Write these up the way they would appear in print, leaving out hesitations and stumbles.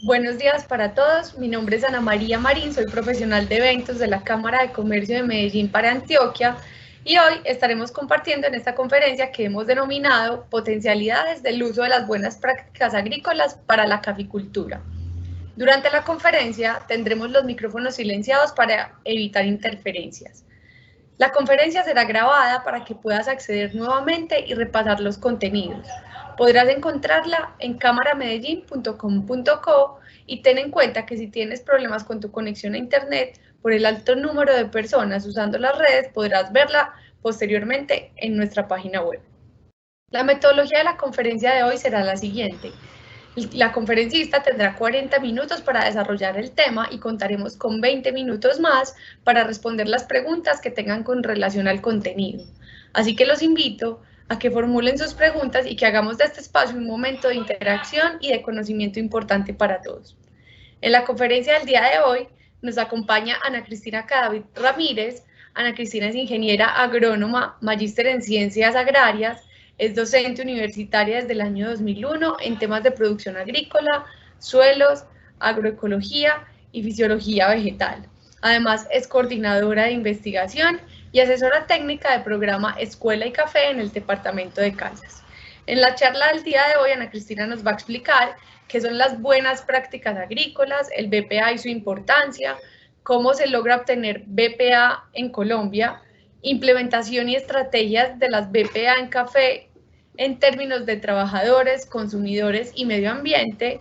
Buenos días para todos, mi nombre es Ana María Marín, soy profesional de eventos de la Cámara de Comercio de Medellín para Antioquia y hoy estaremos compartiendo en esta conferencia que hemos denominado Potencialidades del uso de las buenas prácticas agrícolas para la caficultura. Durante la conferencia tendremos los micrófonos silenciados para evitar interferencias. La conferencia será grabada para que puedas acceder nuevamente y repasar los contenidos. Podrás encontrarla en cámaramedellin.com.co y ten en cuenta que si tienes problemas con tu conexión a internet, por el alto número de personas usando las redes, podrás verla posteriormente en nuestra página web. La metodología de la conferencia de hoy será la siguiente. La conferencista tendrá 40 minutos para desarrollar el tema y contaremos con 20 minutos más para responder las preguntas que tengan con relación al contenido. Así que los invito a que formulen sus preguntas y que hagamos de este espacio un momento de interacción y de conocimiento importante para todos. En la conferencia del día de hoy nos acompaña Ana Cristina Cadavid Ramírez. Ana Cristina es ingeniera agrónoma, magíster en ciencias agrarias, es docente universitaria desde el año 2001 en temas de producción agrícola, suelos, agroecología y fisiología vegetal. Además, es coordinadora de investigación y asesora técnica del programa Escuela y Café en el departamento de Caldas. En la charla del día de hoy, Ana Cristina nos va a explicar qué son las buenas prácticas agrícolas, el BPA y su importancia, cómo se logra obtener BPA en Colombia, implementación y estrategias de las BPA en café en términos de trabajadores, consumidores y medio ambiente,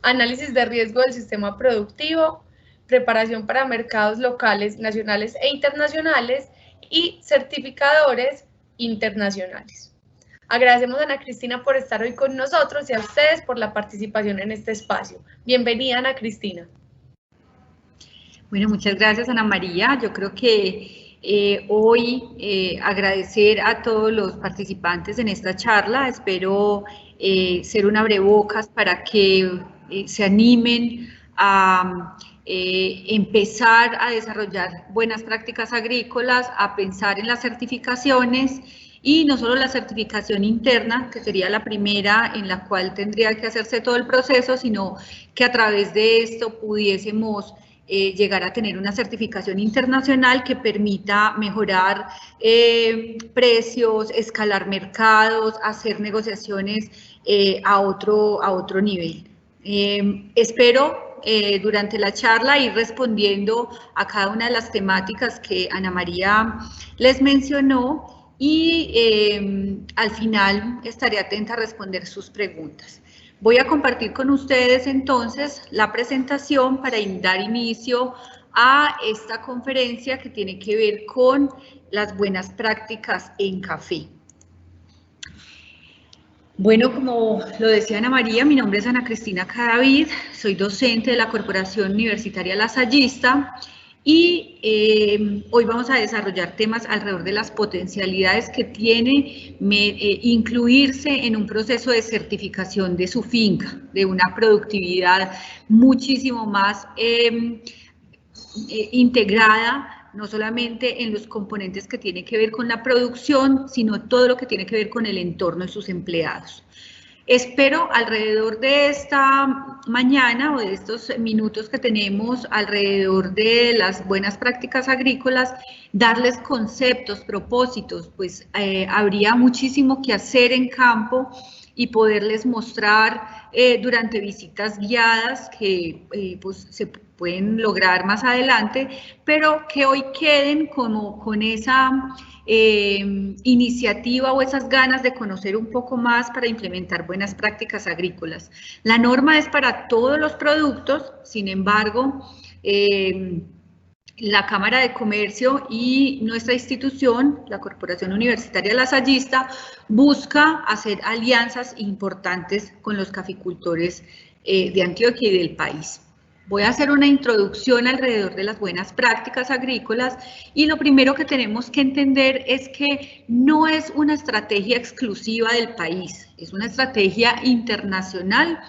análisis de riesgo del sistema productivo, preparación para mercados locales, nacionales e internacionales y certificadores internacionales. Agradecemos a Ana Cristina por estar hoy con nosotros y a ustedes por la participación en este espacio. Bienvenida, Ana Cristina. Bueno, muchas gracias, Ana María. Yo creo que hoy agradecer a todos los participantes en esta charla. Espero ser un abrebocas para que se animen a empezar a desarrollar buenas prácticas agrícolas, a pensar en las certificaciones y no solo la certificación interna, que sería la primera en la cual tendría que hacerse todo el proceso, sino que a través de esto pudiésemos llegar a tener una certificación internacional que permita mejorar precios, escalar mercados, hacer negociaciones a otro nivel. Espero durante la charla ir respondiendo a cada una de las temáticas que Ana María les mencionó y al final estaré atenta a responder sus preguntas. Voy a compartir con ustedes entonces la presentación para dar inicio a esta conferencia que tiene que ver con las buenas prácticas en café. Bueno, como lo decía Ana María, mi nombre es Ana Cristina Cadavid, soy docente de la Corporación Universitaria Lasallista y hoy vamos a desarrollar temas alrededor de las potencialidades que tiene incluirse en un proceso de certificación de su finca, de una productividad muchísimo más integrada, no solamente en los componentes que tiene que ver con la producción, sino todo lo que tiene que ver con el entorno de sus empleados. Espero alrededor de esta mañana o de estos minutos que tenemos alrededor de las buenas prácticas agrícolas, darles conceptos, propósitos, pues habría muchísimo que hacer en campo y poderles mostrar durante visitas guiadas que pues, se pueden lograr más adelante, pero que hoy queden como con esa iniciativa o esas ganas de conocer un poco más para implementar buenas prácticas agrícolas. La norma es para todos los productos, sin embargo, la Cámara de Comercio y nuestra institución, la Corporación Universitaria Lasallista, busca hacer alianzas importantes con los caficultores de Antioquia y del país. Voy a hacer una introducción alrededor de las buenas prácticas agrícolas y lo primero que tenemos que entender es que no es una estrategia exclusiva del país, es una estrategia internacional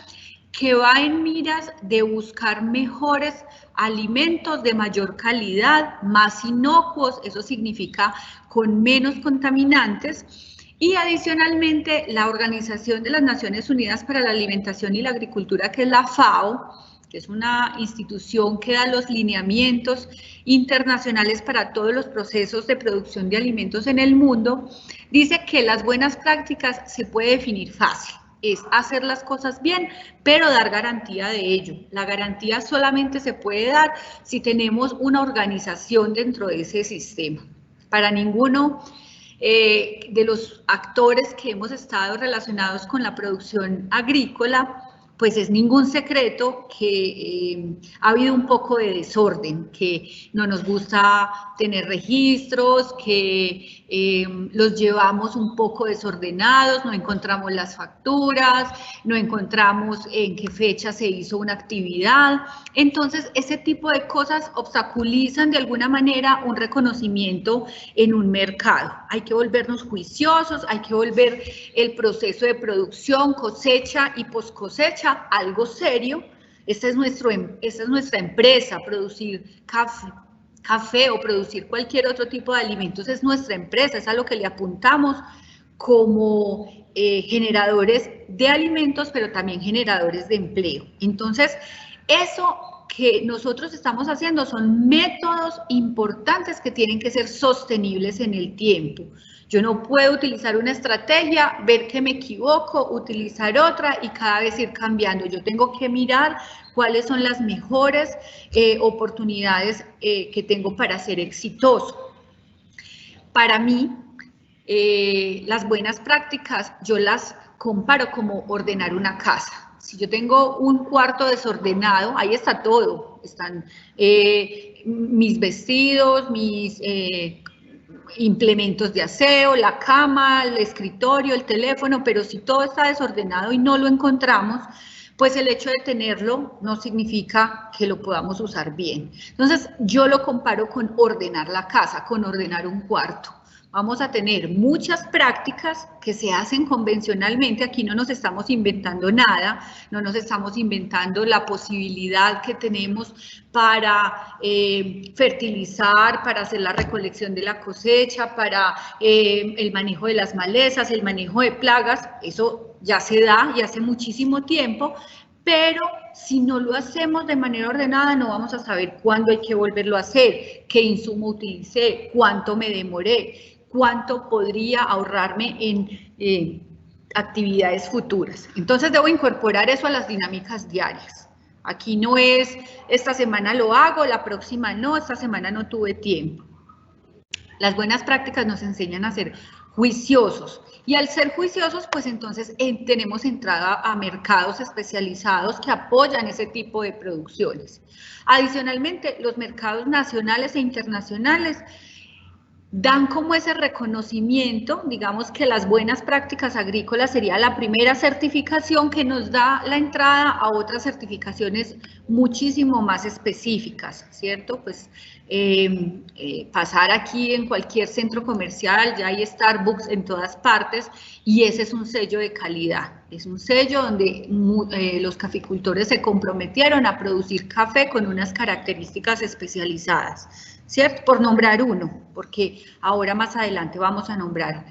que va en miras de buscar mejores alimentos de mayor calidad, más inocuos, eso significa con menos contaminantes, y adicionalmente la Organización de las Naciones Unidas para la Alimentación y la Agricultura, que es la FAO, que es una institución que da los lineamientos internacionales para todos los procesos de producción de alimentos en el mundo, dice que las buenas prácticas se puede definir fácil. Es hacer las cosas bien, pero dar garantía de ello. La garantía solamente se puede dar si tenemos una organización dentro de ese sistema. Para ninguno de los actores que hemos estado relacionados con la producción agrícola, pues es ningún secreto que ha habido un poco de desorden, que no nos gusta tener registros, que los llevamos un poco desordenados, no encontramos las facturas, no encontramos en qué fecha se hizo una actividad. Entonces, ese tipo de cosas obstaculizan de alguna manera un reconocimiento en un mercado. Hay que volvernos juiciosos, hay que volver el proceso de producción, cosecha y poscosecha algo serio. Esta es nuestra empresa. Producir café o producir cualquier otro tipo de alimentos es nuestra empresa, es a lo que le apuntamos como generadores de alimentos, pero también generadores de empleo. Entonces, eso que nosotros estamos haciendo son métodos importantes que tienen que ser sostenibles en el tiempo. Yo no puedo utilizar una estrategia, ver que me equivoco, utilizar otra y cada vez ir cambiando. Yo tengo que mirar cuáles son las mejores oportunidades que tengo para ser exitoso. Para mí, las buenas prácticas yo las comparo como ordenar una casa. Si yo tengo un cuarto desordenado, ahí está todo. Están mis vestidos, mis implementos de aseo, la cama, el escritorio, el teléfono, pero si todo está desordenado y no lo encontramos, pues el hecho de tenerlo no significa que lo podamos usar bien. Entonces, yo lo comparo con ordenar la casa, con ordenar un cuarto. Vamos a tener muchas prácticas que se hacen convencionalmente, aquí no nos estamos inventando nada, no nos estamos inventando la posibilidad que tenemos para fertilizar, para hacer la recolección de la cosecha, para el manejo de las malezas, el manejo de plagas, eso ya se da y hace muchísimo tiempo, pero si no lo hacemos de manera ordenada no vamos a saber cuándo hay que volverlo a hacer, qué insumo utilicé, cuánto me demoré, cuánto podría ahorrarme en actividades futuras. Entonces debo incorporar eso a las dinámicas diarias. Aquí no es, esta semana lo hago, la próxima no, esta semana no tuve tiempo. Las buenas prácticas nos enseñan a ser juiciosos y al ser juiciosos, pues entonces tenemos entrada a mercados especializados que apoyan ese tipo de producciones. Adicionalmente, los mercados nacionales e internacionales dan como ese reconocimiento, digamos que las buenas prácticas agrícolas sería la primera certificación que nos da la entrada a otras certificaciones muchísimo más específicas, ¿cierto? Pues pasar aquí en cualquier centro comercial, ya hay Starbucks en todas partes y ese es un sello de calidad, es un sello donde los caficultores se comprometieron a producir café con unas características especializadas, ¿cierto? Por nombrar uno, porque ahora más adelante vamos a nombrar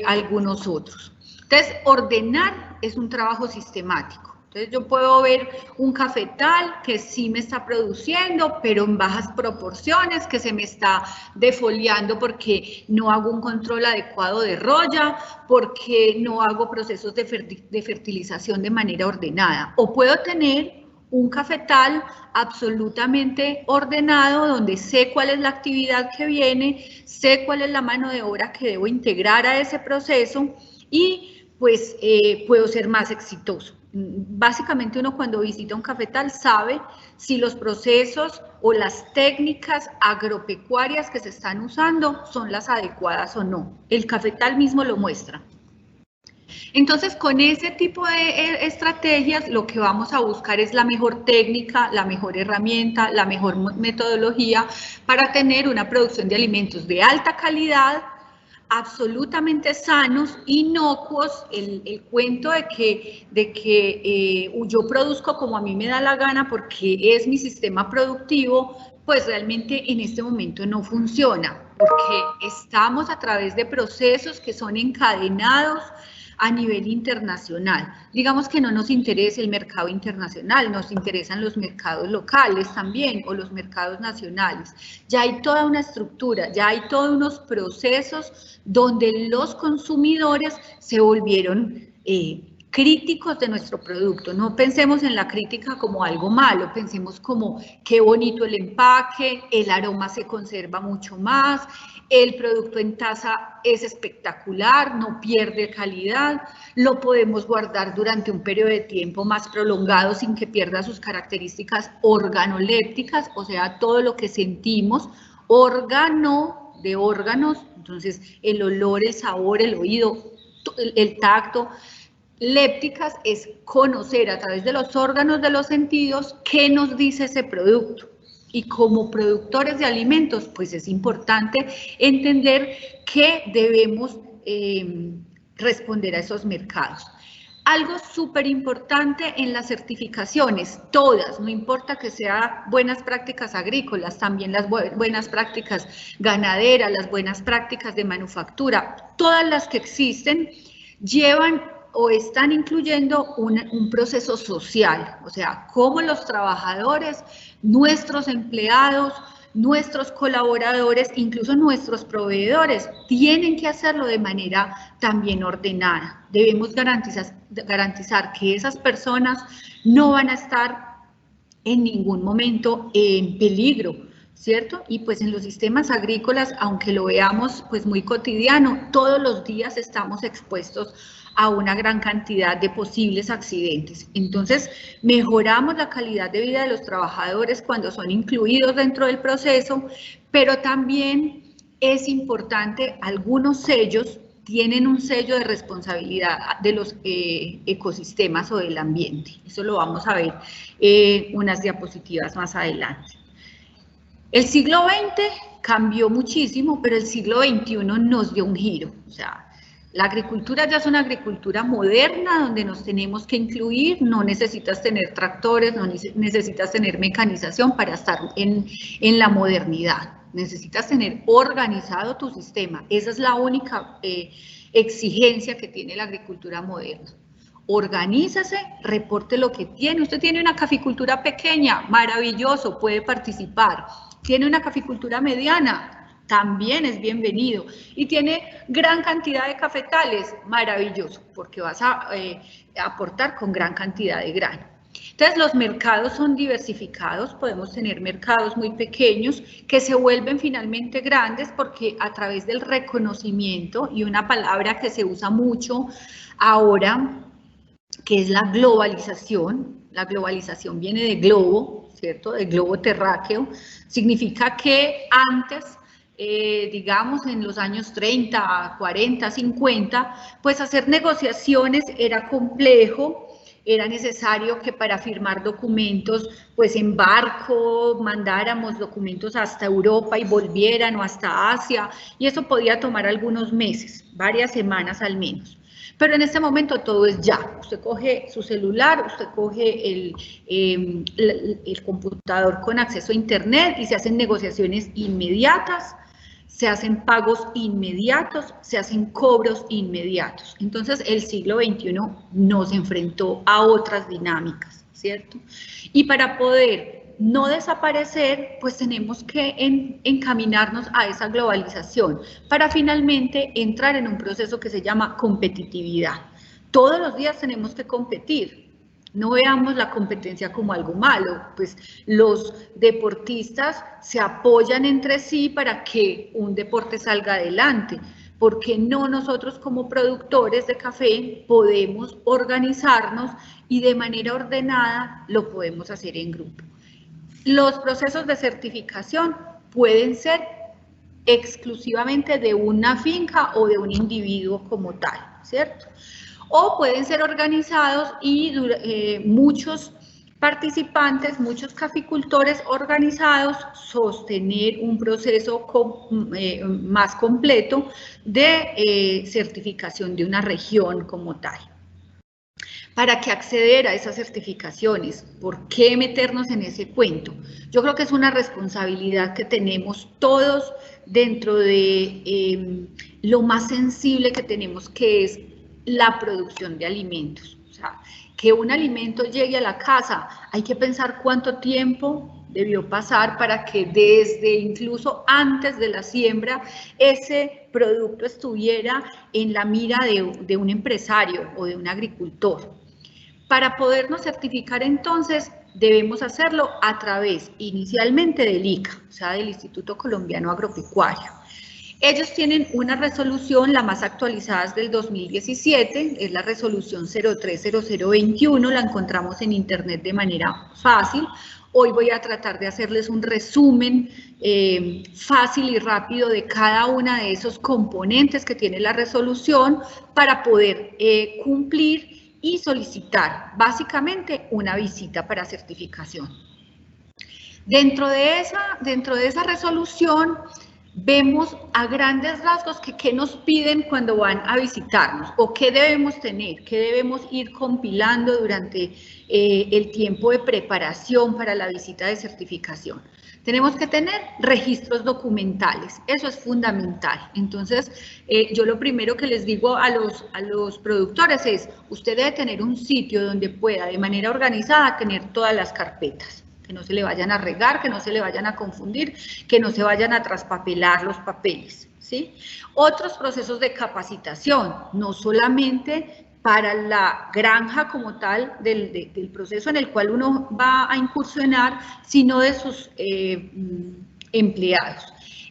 algunos otros. Entonces, ordenar es un trabajo sistemático. Entonces, yo puedo ver un cafetal que sí me está produciendo, pero en bajas proporciones, que se me está defoliando porque no hago un control adecuado de roya, porque no hago procesos de fertilización de manera ordenada. O puedo tener un cafetal absolutamente ordenado, donde sé cuál es la actividad que viene, sé cuál es la mano de obra que debo integrar a ese proceso y pues puedo ser más exitoso. Básicamente uno cuando visita un cafetal sabe si los procesos o las técnicas agropecuarias que se están usando son las adecuadas o no. El cafetal mismo lo muestra. Entonces, con ese tipo de estrategias, lo que vamos a buscar es la mejor técnica, la mejor herramienta, la mejor metodología para tener una producción de alimentos de alta calidad, absolutamente sanos, inocuos. El cuento de que yo produzco como a mí me da la gana porque es mi sistema productivo, pues realmente en este momento no funciona, porque estamos a través de procesos que son encadenados, a nivel internacional. Digamos que no nos interesa el mercado internacional, nos interesan los mercados locales también o los mercados nacionales. Ya hay toda una estructura, ya hay todos unos procesos donde los consumidores se volvieron críticos de nuestro producto. No pensemos en la crítica como algo malo, pensemos como qué bonito el empaque, el aroma se conserva mucho más, el producto en taza es espectacular, no pierde calidad, lo podemos guardar durante un periodo de tiempo más prolongado sin que pierda sus características organolépticas, o sea, todo lo que sentimos, órgano de órganos, entonces el olor, el sabor, el oído, el tacto. Lépticas es conocer a través de los órganos de los sentidos qué nos dice ese producto. Y como productores de alimentos, pues es importante entender que debemos responder a esos mercados. Algo súper importante en las certificaciones, todas, no importa que sean buenas prácticas agrícolas, también las buenas prácticas ganaderas, las buenas prácticas de manufactura, todas las que existen llevan o están incluyendo un proceso social, o sea, cómo los trabajadores, nuestros empleados, nuestros colaboradores, incluso nuestros proveedores, tienen que hacerlo de manera también ordenada. Debemos garantizar que esas personas no van a estar en ningún momento en peligro, ¿cierto? Y pues en los sistemas agrícolas, aunque lo veamos pues muy cotidiano, todos los días estamos expuestos a una gran cantidad de posibles accidentes. Entonces, mejoramos la calidad de vida de los trabajadores cuando son incluidos dentro del proceso, pero también es importante, algunos sellos tienen un sello de responsabilidad de los ecosistemas o del ambiente. Eso lo vamos a ver en unas diapositivas más adelante. El siglo XX cambió muchísimo, pero el siglo XXI nos dio un giro. O sea, la agricultura ya es una agricultura moderna donde nos tenemos que incluir, no necesitas tener tractores, no necesitas tener mecanización para estar en la modernidad. Necesitas tener organizado tu sistema. Esa es la única exigencia que tiene la agricultura moderna. Organízase, reporte lo que tiene. Usted tiene una caficultura pequeña, maravilloso, puede participar. Tiene una caficultura mediana, también es bienvenido. Y tiene gran cantidad de cafetales, maravilloso, porque vas a aportar con gran cantidad de grano. Entonces, los mercados son diversificados, podemos tener mercados muy pequeños que se vuelven finalmente grandes porque a través del reconocimiento, y una palabra que se usa mucho ahora, que es la globalización viene de globo, ¿cierto? De globo terráqueo, significa que antes, digamos en los años 30, 40, 50, pues hacer negociaciones era complejo, era necesario que para firmar documentos, pues en barco mandáramos documentos hasta Europa y volvieran o hasta Asia, y eso podía tomar algunos meses, varias semanas al menos. Pero en este momento todo es ya. Usted coge su celular, usted coge el computador con acceso a internet y se hacen negociaciones inmediatas, se hacen pagos inmediatos, se hacen cobros inmediatos. Entonces el siglo XXI nos enfrentó a otras dinámicas, ¿cierto? Y para poder no desaparecer, pues tenemos que encaminarnos a esa globalización para finalmente entrar en un proceso que se llama competitividad. Todos los días tenemos que competir. No veamos la competencia como algo malo, pues los deportistas se apoyan entre sí para que un deporte salga adelante. ¿Por qué no nosotros como productores de café podemos organizarnos y de manera ordenada lo podemos hacer en grupo? Los procesos de certificación pueden ser exclusivamente de una finca o de un individuo como tal, ¿cierto? O pueden ser organizados y muchos participantes, muchos caficultores organizados, sostener un proceso más completo de certificación de una región como tal. ¿Para qué acceder a esas certificaciones? ¿Por qué meternos en ese cuento? Yo creo que es una responsabilidad que tenemos todos dentro de lo más sensible que tenemos, que es la producción de alimentos. O sea, que un alimento llegue a la casa, hay que pensar cuánto tiempo debió pasar para que desde incluso antes de la siembra ese producto estuviera en la mira de un empresario o de un agricultor. Para podernos certificar entonces debemos hacerlo a través inicialmente del ICA, o sea, del Instituto Colombiano Agropecuario. Ellos tienen una resolución, la más actualizada es del 2017, es la resolución 030021, la encontramos en internet de manera fácil. Hoy voy a tratar de hacerles un resumen fácil y rápido de cada una de esos componentes que tiene la resolución para poder cumplir y solicitar básicamente una visita para certificación. Dentro de esa resolución vemos a grandes rasgos qué nos piden cuando van a visitarnos o qué debemos tener, qué debemos ir compilando durante el tiempo de preparación para la visita de certificación. Tenemos que tener registros documentales, eso es fundamental. Entonces, yo lo primero que les digo a los productores es, usted debe tener un sitio donde pueda de manera organizada tener todas las carpetas. Que no se le vayan a regar, que no se le vayan a confundir, que no se vayan a traspapelar los papeles, ¿sí? Otros procesos de capacitación, no solamente para la granja como tal del proceso en el cual uno va a incursionar, sino de sus empleados.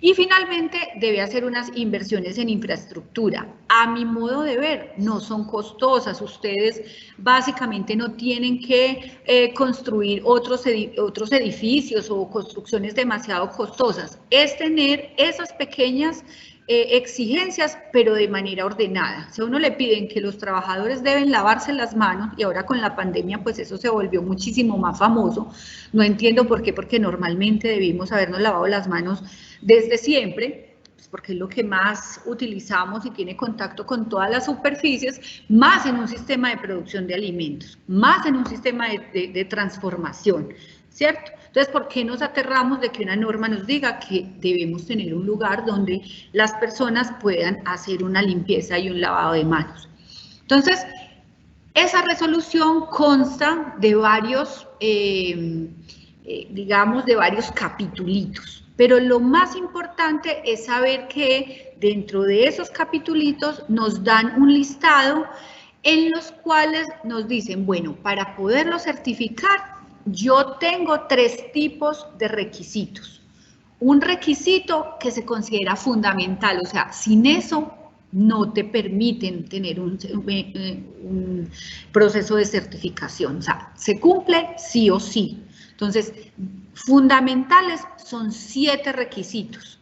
Y finalmente debe hacer unas inversiones en infraestructura. A mi modo de ver, no son costosas. Ustedes básicamente no tienen que construir otros edificios o construcciones demasiado costosas. Es tener esas pequeñas exigencias, pero de manera ordenada. Si a uno le piden que los trabajadores deben lavarse las manos, y ahora con la pandemia pues eso se volvió muchísimo más famoso, no entiendo por qué, porque normalmente debimos habernos lavado las manos desde siempre, pues porque es lo que más utilizamos y tiene contacto con todas las superficies, más en un sistema de producción de alimentos, más en un sistema de transformación, ¿cierto? Entonces, ¿por qué nos aterramos de que una norma nos diga que debemos tener un lugar donde las personas puedan hacer una limpieza y un lavado de manos? Entonces, esa resolución consta de varios, digamos, de varios capitulitos, pero lo más importante es saber que dentro de esos capitulitos nos dan un listado en los cuales nos dicen, bueno, para poderlo certificar, yo tengo 3 tipos de requisitos. Un requisito que se considera fundamental, o sea, sin eso no te permiten tener un proceso de certificación, o sea, se cumple sí o sí. Entonces, fundamentales son 7 requisitos.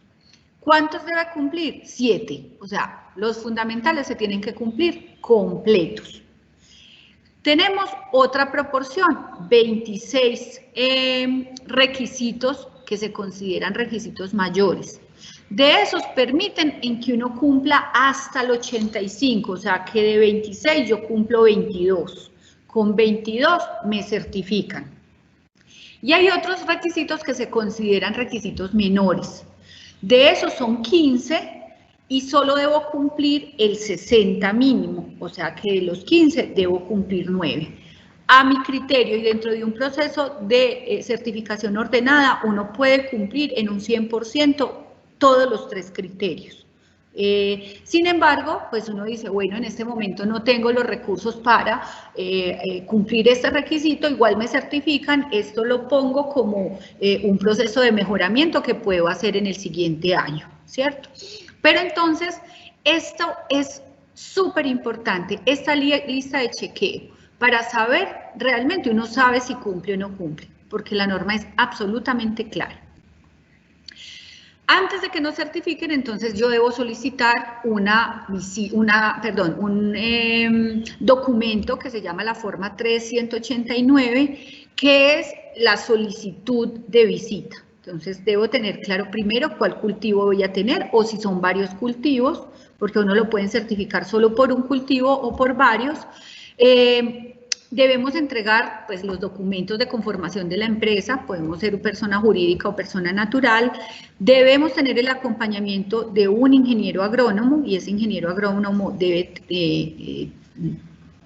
¿Cuántos debe cumplir? 7, o sea, los fundamentales se tienen que cumplir completos. Tenemos otra proporción, 26 requisitos que se consideran requisitos mayores. De esos permiten en que uno cumpla hasta el 85, o sea que de 26 yo cumplo 22. Con 22 me certifican. Y hay otros requisitos que se consideran requisitos menores. De esos son 15 y solo debo cumplir el 60 mínimo, o sea que de los 15 debo cumplir 9. A mi criterio y dentro de un proceso de certificación ordenada, uno puede cumplir en un 100% todos los 3 criterios. Sin embargo, pues uno dice, bueno, en este momento no tengo los recursos para cumplir este requisito, igual me certifican, esto lo pongo como un proceso de mejoramiento que puedo hacer en el siguiente año, ¿cierto? Pero entonces, esto es súper importante, esta lista de chequeo, para saber, realmente uno sabe si cumple o no cumple, porque la norma es absolutamente clara. Antes de que nos certifiquen, entonces yo debo solicitar un documento que se llama la forma 3189, que es la solicitud de visita. Entonces debo tener claro primero cuál cultivo voy a tener o si son varios cultivos, porque uno lo pueden certificar solo por un cultivo o por varios. Debemos entregar pues, los documentos de conformación de la empresa, podemos ser persona jurídica o persona natural. Debemos tener el acompañamiento de un ingeniero agrónomo y ese ingeniero agrónomo debe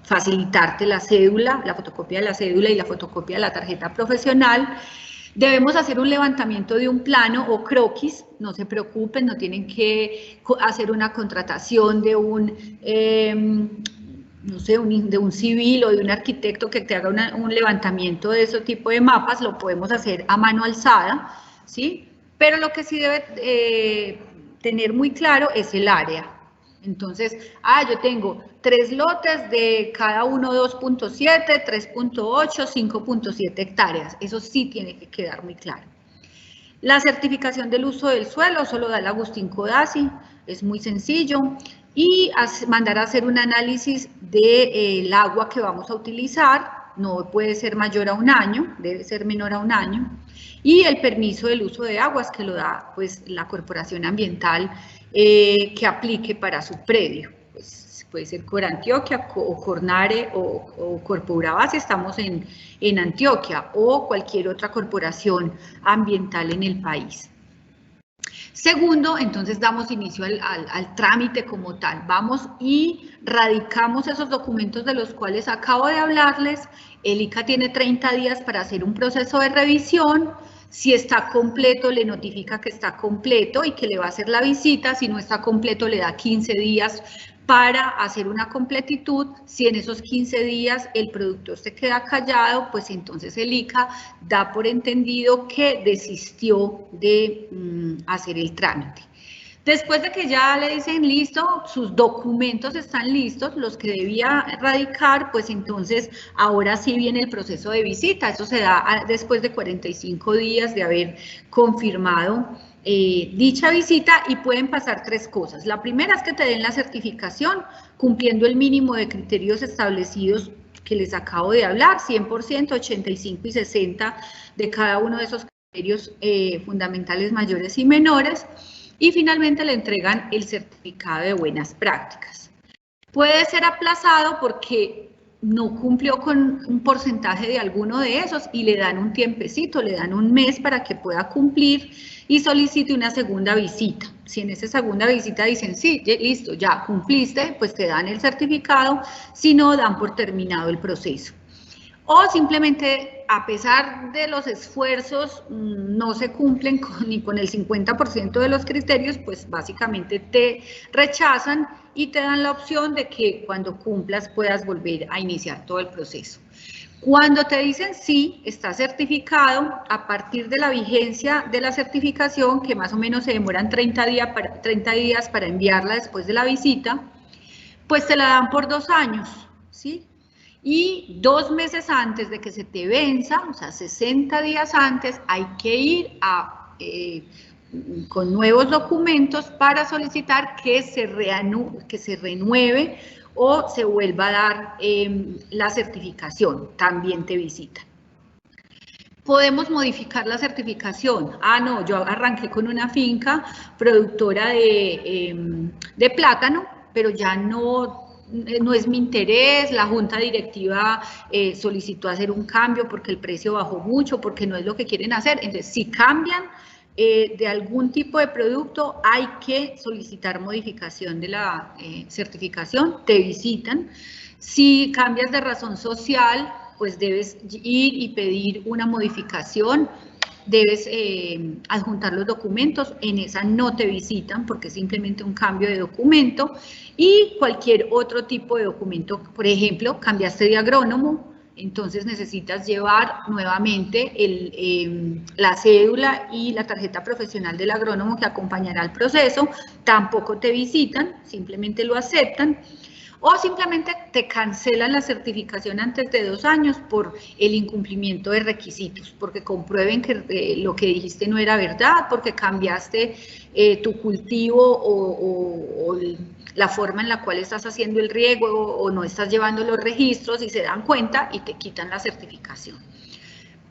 facilitarte la cédula, la fotocopia de la cédula y la fotocopia de la tarjeta profesional. Debemos hacer un levantamiento de un plano o croquis, no se preocupen, no tienen que hacer una contratación de un no sé, de un civil o de un arquitecto que te haga un levantamiento de ese tipo de mapas, lo podemos hacer a mano alzada, ¿sí? Pero lo que sí debe tener muy claro es el área. Entonces, yo tengo 3 lotes de cada uno 2.7, 3.8, 5.7 hectáreas. Eso sí tiene que quedar muy claro. La certificación del uso del suelo solo da el Agustín Codazzi, es muy sencillo. Y mandar a hacer un análisis del agua que vamos a utilizar, no puede ser mayor a 1 año, debe ser menor a 1 año, y el permiso del uso de aguas que lo da pues, la corporación ambiental que aplique para su predio. Pues, puede ser Corantioquia o Cornare o Corpo Urabá si estamos en Antioquia, o cualquier otra corporación ambiental en el país. Segundo, entonces damos inicio al trámite como tal. Vamos y radicamos esos documentos de los cuales acabo de hablarles. El ICA tiene 30 días para hacer un proceso de revisión. Si está completo, le notifica que está completo y que le va a hacer la visita. Si no está completo, le da 15 días para hacer una completitud. Si en esos 15 días el productor se queda callado, pues entonces el ICA da por entendido que desistió de hacer el trámite. Después de que ya le dicen listo, sus documentos están listos, los que debía radicar, pues entonces ahora sí viene el proceso de visita. Eso se da después de 45 días de haber confirmado dicha visita y pueden pasar 3 cosas. La primera es que te den la certificación cumpliendo el mínimo de criterios establecidos que les acabo de hablar, 100%, 85 y 60 de cada uno de esos criterios fundamentales mayores y menores. Y finalmente le entregan el certificado de buenas prácticas. Puede ser aplazado porque no cumplió con un porcentaje de alguno de esos y le dan un tiempecito, le dan 1 mes para que pueda cumplir y solicite una segunda visita. Si en esa segunda visita dicen, sí, listo, ya cumpliste, pues te dan el certificado, si no, dan por terminado el proceso. O simplemente, a pesar de los esfuerzos, no se cumplen ni con el 50% de los criterios, pues básicamente te rechazan y te dan la opción de que cuando cumplas puedas volver a iniciar todo el proceso. Cuando te dicen sí, está certificado, a partir de la vigencia de la certificación, que más o menos se demoran 30 días para enviarla después de la visita, pues te la dan por 2 años, ¿sí? Y 2 meses antes de que se te venza, o sea, 60 días antes, hay que ir con nuevos documentos para solicitar que se renueve o se vuelva a dar la certificación, también te visitan. Podemos modificar la certificación. No, yo arranqué con una finca productora de plátano, pero ya no es mi interés, la junta directiva solicitó hacer un cambio porque el precio bajó mucho, porque no es lo que quieren hacer. Entonces, si cambian de algún tipo de producto, hay que solicitar modificación de la certificación, te visitan. Si cambias de razón social, pues debes ir y pedir una modificación, debes adjuntar los documentos, en esa no te visitan porque es simplemente un cambio de documento, y cualquier otro tipo de documento, por ejemplo, cambiaste de agrónomo, entonces necesitas llevar nuevamente la cédula y la tarjeta profesional del agrónomo que acompañará al proceso, tampoco te visitan, simplemente lo aceptan. O simplemente te cancelan la certificación antes de 2 años por el incumplimiento de requisitos, porque comprueben que lo que dijiste no era verdad, porque cambiaste tu cultivo o la forma en la cual estás haciendo el riego o no estás llevando los registros y se dan cuenta y te quitan la certificación.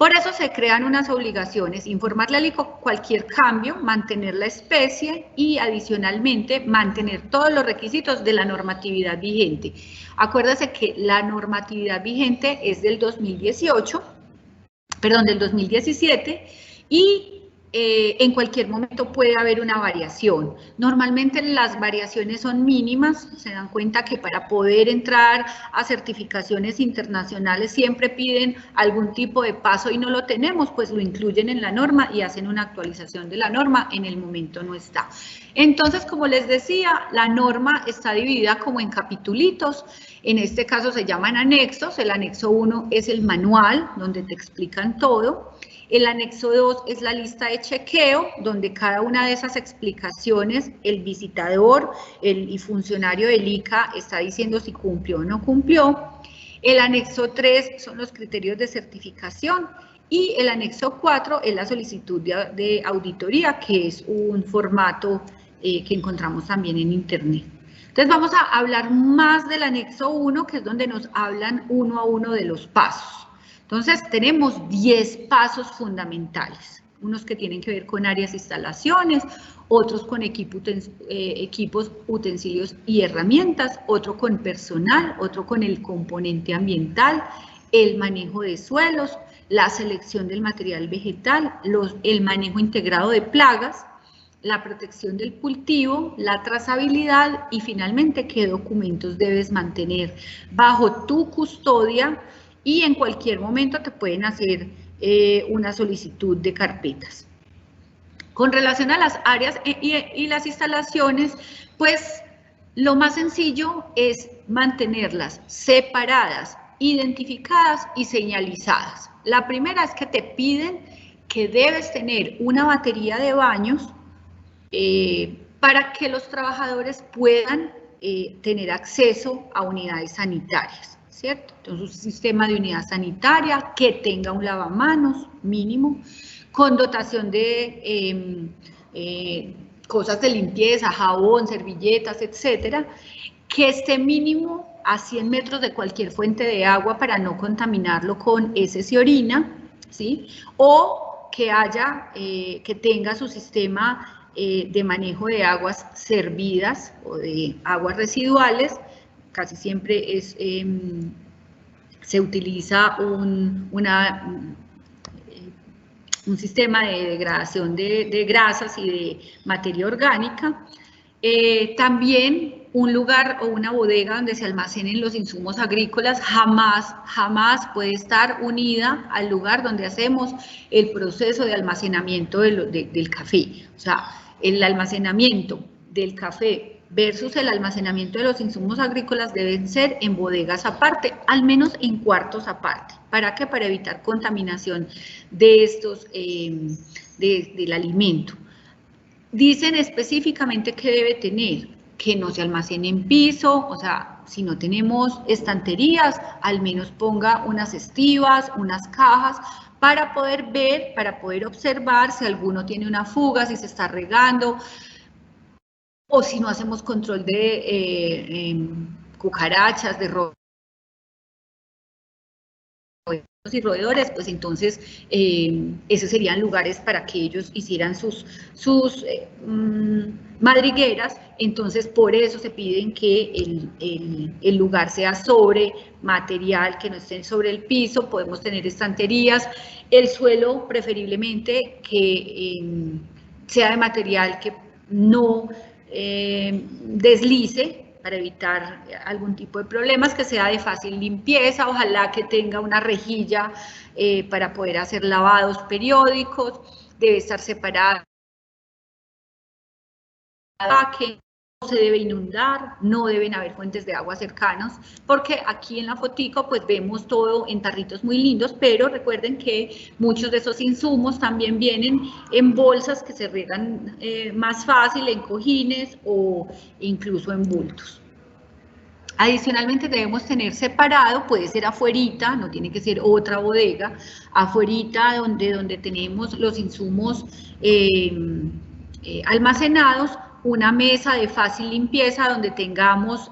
Por eso se crean unas obligaciones, informarle al ICO cualquier cambio, mantener la especie y adicionalmente mantener todos los requisitos de la normatividad vigente. Acuérdese que la normatividad vigente es del 2017 y en cualquier momento puede haber una variación. Normalmente las variaciones son mínimas, se dan cuenta que para poder entrar a certificaciones internacionales siempre piden algún tipo de paso y no lo tenemos, pues lo incluyen en la norma y hacen una actualización de la norma, en el momento no está. Entonces, como les decía, la norma está dividida como en capitulitos, en este caso se llaman anexos, el anexo 1 es el manual, donde te explican todo. El anexo 2 es la lista de chequeo, donde cada una de esas explicaciones, el visitador y funcionario del ICA está diciendo si cumplió o no cumplió. El anexo 3 son los criterios de certificación y el anexo 4 es la solicitud de auditoría, que es un formato que encontramos también en internet. Entonces vamos a hablar más del anexo 1, que es donde nos hablan uno a uno de los pasos. Entonces, tenemos 10 pasos fundamentales, unos que tienen que ver con áreas, instalaciones, otros con equipos, utensilios y herramientas, otro con personal, otro con el componente ambiental, el manejo de suelos, la selección del material vegetal, el manejo integrado de plagas, la protección del cultivo, la trazabilidad y finalmente qué documentos debes mantener bajo tu custodia. Y en cualquier momento te pueden hacer una solicitud de carpetas. Con relación a las áreas y las instalaciones, pues lo más sencillo es mantenerlas separadas, identificadas y señalizadas. La primera es que te piden que debes tener una batería de baños para que los trabajadores puedan tener acceso a unidades sanitarias. ¿Cierto? Entonces, un sistema de unidad sanitaria que tenga un lavamanos mínimo, con dotación de cosas de limpieza, jabón, servilletas, etcétera, que esté mínimo a 100 metros de cualquier fuente de agua para no contaminarlo con heces y orina, ¿sí? O que que tenga su sistema de manejo de aguas servidas o de aguas residuales. Casi siempre se utiliza un sistema de degradación de grasas y de materia orgánica. También un lugar o una bodega donde se almacenen los insumos agrícolas jamás puede estar unida al lugar donde hacemos el proceso de almacenamiento del café. O sea, el almacenamiento del café versus el almacenamiento de los insumos agrícolas deben ser en bodegas aparte, al menos en cuartos aparte. ¿Para qué? Para evitar contaminación de estos, del alimento. Dicen específicamente qué debe tener, que no se almacene en piso, o sea, si no tenemos estanterías, al menos ponga unas estivas, unas cajas, para poder ver, para poder observar si alguno tiene una fuga, si se está regando, o si no hacemos control de cucarachas, de y roedores, pues entonces esos serían lugares para que ellos hicieran sus madrigueras. Entonces por eso se piden que el lugar sea sobre material, que no esté sobre el piso. Podemos tener estanterías, el suelo preferiblemente que sea de material que no deslice, para evitar algún tipo de problemas, que sea de fácil limpieza, ojalá que tenga una rejilla para poder hacer lavados periódicos, debe estar separada, que no se debe inundar, no deben haber fuentes de agua cercanos, porque aquí en la fotico pues vemos todo en tarritos muy lindos, pero recuerden que muchos de esos insumos también vienen en bolsas que se riegan más fácil, en cojines o incluso en bultos. Adicionalmente debemos tener separado, puede ser afuerita, no tiene que ser otra bodega, afuerita donde tenemos los insumos almacenados, una mesa de fácil limpieza donde tengamos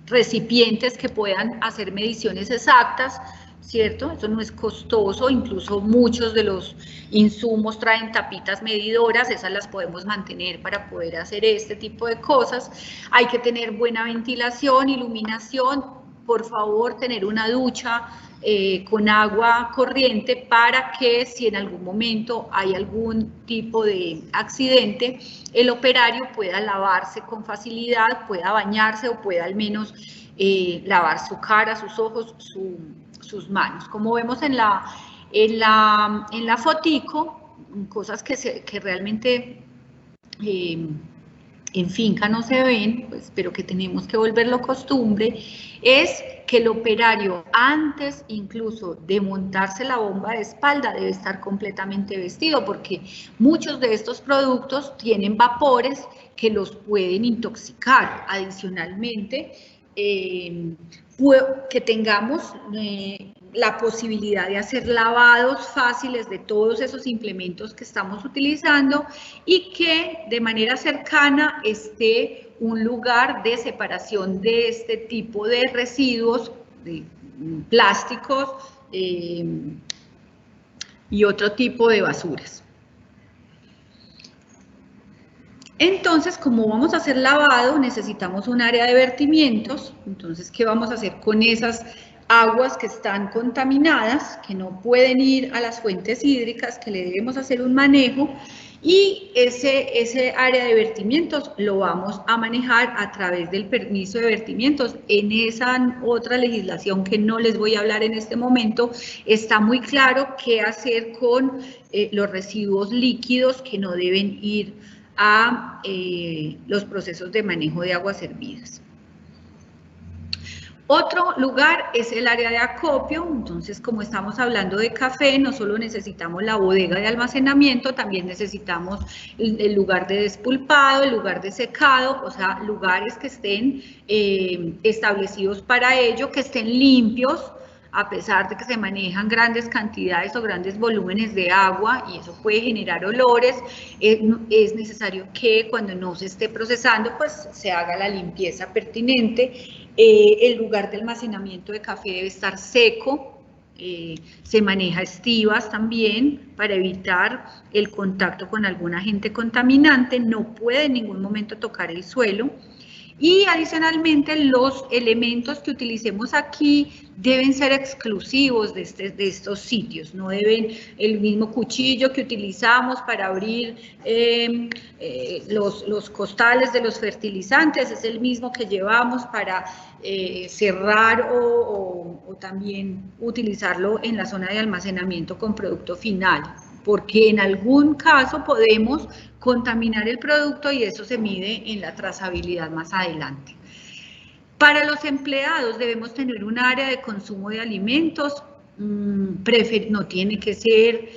recipientes que puedan hacer mediciones exactas, ¿cierto? Eso no es costoso, incluso muchos de los insumos traen tapitas medidoras, esas las podemos mantener para poder hacer este tipo de cosas. Hay que tener buena ventilación, iluminación, por favor, tener una ducha con agua corriente para que si en algún momento hay algún tipo de accidente, el operario pueda lavarse con facilidad, pueda bañarse o pueda al menos lavar su cara, sus ojos, sus manos. Como vemos en la fotico, cosas que realmente en finca no se ven, pues, pero que tenemos que volverlo costumbre, es que el operario antes incluso de montarse la bomba de espalda debe estar completamente vestido, porque muchos de estos productos tienen vapores que los pueden intoxicar. Adicionalmente, que tengamos la posibilidad de hacer lavados fáciles de todos esos implementos que estamos utilizando y que de manera cercana esté un lugar de separación de este tipo de residuos, de plásticos y otro tipo de basuras. Entonces, como vamos a hacer lavado, necesitamos un área de vertimientos. Entonces, ¿qué vamos a hacer con esas aguas que están contaminadas, que no pueden ir a las fuentes hídricas, que le debemos hacer un manejo? Y ese área de vertimientos lo vamos a manejar a través del permiso de vertimientos. En esa otra legislación que no les voy a hablar en este momento, está muy claro qué hacer con los residuos líquidos que no deben ir a los procesos de manejo de aguas hervidas. Otro lugar es el área de acopio. Entonces, como estamos hablando de café, no solo necesitamos la bodega de almacenamiento, también necesitamos el lugar de despulpado, el lugar de secado, o sea, lugares que estén establecidos para ello, que estén limpios, a pesar de que se manejan grandes cantidades o grandes volúmenes de agua y eso puede generar olores. Es necesario que cuando no se esté procesando, pues se haga la limpieza pertinente. El lugar de almacenamiento de café debe estar seco. Se maneja estivas también para evitar el contacto con algún agente contaminante. No puede en ningún momento tocar el suelo. Y adicionalmente los elementos que utilicemos aquí deben ser exclusivos de estos sitios, no deben el mismo cuchillo que utilizamos para abrir los costales de los fertilizantes, es el mismo que llevamos para cerrar o también utilizarlo en la zona de almacenamiento con producto final, porque en algún caso podemos contaminar el producto y eso se mide en la trazabilidad más adelante. Para los empleados debemos tener un área de consumo de alimentos, no tiene que ser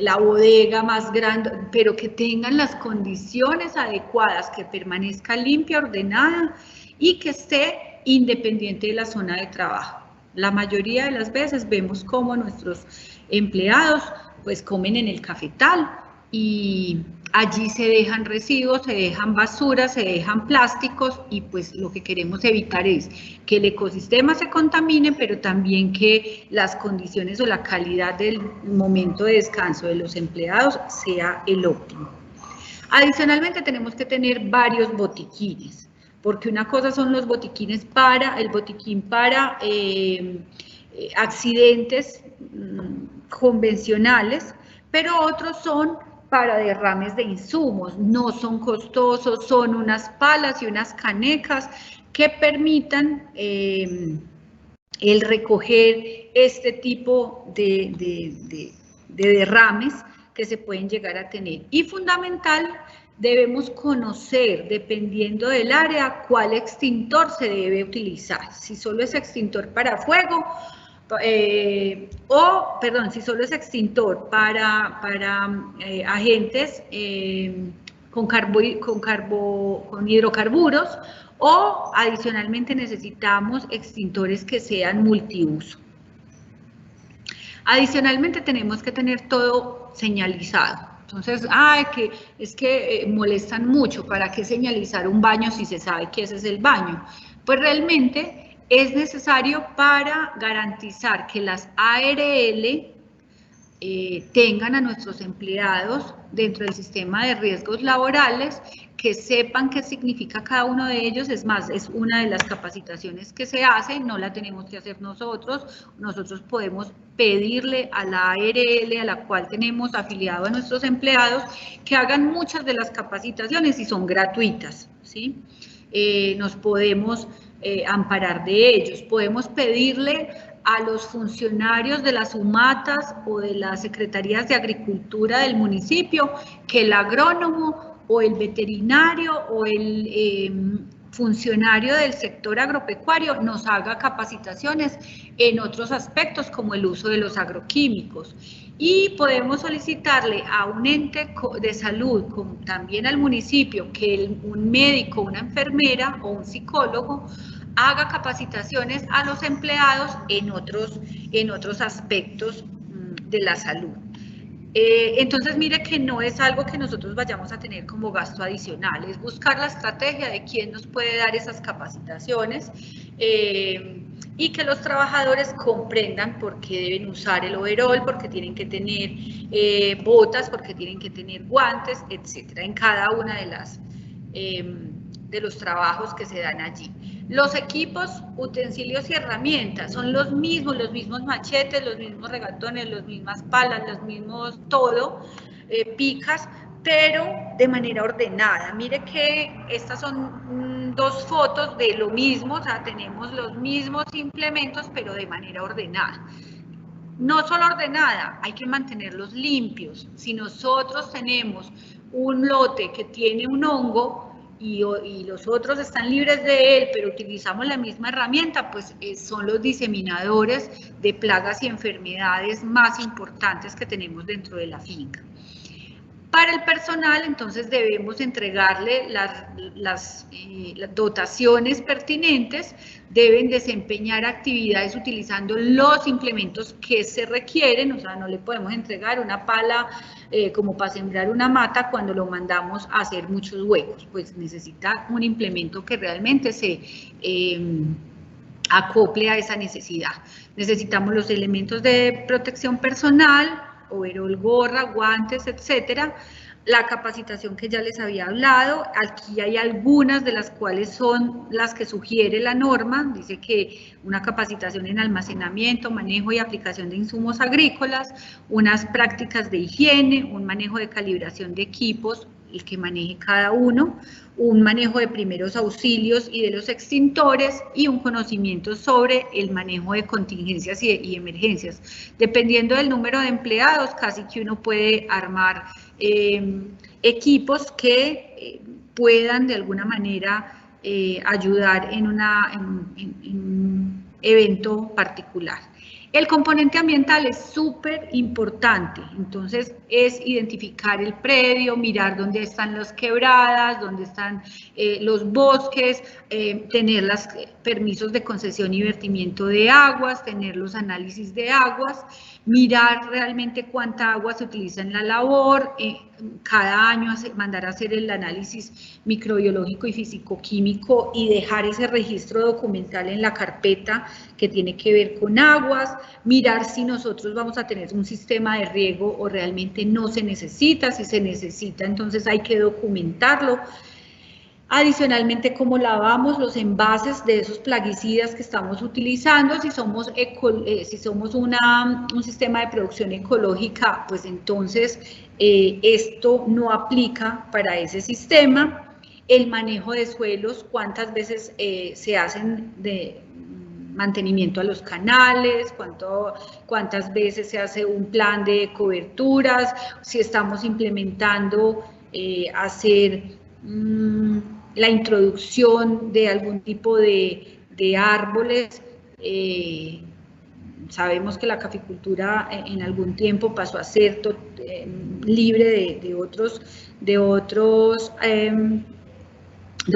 la bodega más grande, pero que tengan las condiciones adecuadas, que permanezca limpia, ordenada y que esté independiente de la zona de trabajo. La mayoría de las veces vemos cómo nuestros empleados pues comen en el cafetal y allí se dejan residuos, se dejan basuras, se dejan plásticos y pues lo que queremos evitar es que el ecosistema se contamine, pero también que las condiciones o la calidad del momento de descanso de los empleados sea el óptimo. Adicionalmente tenemos que tener varios botiquines, porque una cosa son los botiquines el botiquín para accidentes convencionales, pero otros son para derrames de insumos, no son costosos, son unas palas y unas canecas que permitan el recoger este tipo de derrames que se pueden llegar a tener. Y fundamental, debemos conocer, dependiendo del área, cuál extintor se debe utilizar, si solo es extintor para fuego, si solo es extintor para agentes con hidrocarburos, o adicionalmente necesitamos extintores que sean multiuso. Adicionalmente tenemos que tener todo señalizado. Entonces, es que molestan mucho, ¿para qué señalizar un baño si se sabe que ese es el baño? Pues realmente es necesario para garantizar que las ARL tengan a nuestros empleados dentro del sistema de riesgos laborales, que sepan qué significa cada uno de ellos. Es más, es una de las capacitaciones que se hace, no la tenemos que hacer nosotros podemos pedirle a la ARL a la cual tenemos afiliado a nuestros empleados que hagan muchas de las capacitaciones y son gratuitas, ¿sí? Nos podemos amparar de ellos, podemos pedirle a los funcionarios de las UMATAS o de las secretarías de agricultura del municipio que el agrónomo o el veterinario o el funcionario del sector agropecuario nos haga capacitaciones en otros aspectos como el uso de los agroquímicos. Y podemos solicitarle a un ente de salud, como también al municipio, que un médico, una enfermera o un psicólogo haga capacitaciones a los empleados en otros aspectos de la salud. Entonces, mire que no es algo que nosotros vayamos a tener como gasto adicional, es buscar la estrategia de quién nos puede dar esas capacitaciones y que los trabajadores comprendan por qué deben usar el overol, porque tienen que tener botas, porque tienen que tener guantes, etcétera, en cada una de los trabajos que se dan allí. Los equipos, utensilios y herramientas son los mismos machetes, los mismos regatones, las mismas palas, los mismos todo, picas, pero de manera ordenada. Mire que estas son dos fotos de lo mismo, o sea, tenemos los mismos implementos, pero de manera ordenada. No solo ordenada, hay que mantenerlos limpios. Si nosotros tenemos un lote que tiene un hongo, y los otros están libres de él, pero utilizamos la misma herramienta, pues son los diseminadores de plagas y enfermedades más importantes que tenemos dentro de la finca. Para el personal, entonces, debemos entregarle las dotaciones pertinentes, deben desempeñar actividades utilizando los implementos que se requieren, o sea, no le podemos entregar una pala como para sembrar una mata cuando lo mandamos a hacer muchos huecos, pues necesita un implemento que realmente se acople a esa necesidad. Necesitamos los elementos de protección personal, overol, gorra, guantes, etcétera. La capacitación que ya les había hablado, aquí hay algunas de las cuales son las que sugiere la norma, dice que una capacitación en almacenamiento, manejo y aplicación de insumos agrícolas, unas prácticas de higiene, un manejo de calibración de equipos, el que maneje cada uno, un manejo de primeros auxilios y de los extintores y un conocimiento sobre el manejo de contingencias y emergencias. Dependiendo del número de empleados, casi que uno puede armar equipos que puedan de alguna manera ayudar en un evento particular. El componente ambiental es súper importante, entonces es identificar el predio, mirar dónde están las quebradas, dónde están los bosques, tener los permisos de concesión y vertimiento de aguas, tener los análisis de aguas, mirar realmente cuánta agua se utiliza en la labor, cada año mandar a hacer el análisis microbiológico y físico-químico y dejar ese registro documental en la carpeta que tiene que ver con aguas, mirar si nosotros vamos a tener un sistema de riego o realmente no se necesita, si se necesita entonces hay que documentarlo. Adicionalmente, cómo lavamos los envases de esos plaguicidas que estamos utilizando, si somos un sistema de producción ecológica, pues entonces esto no aplica para ese sistema. El manejo de suelos, cuántas veces se hacen de mantenimiento a los canales, cuántas veces se hace un plan de coberturas, si estamos implementando la introducción de algún tipo de árboles. Sabemos que la caficultura en algún tiempo pasó a ser libre de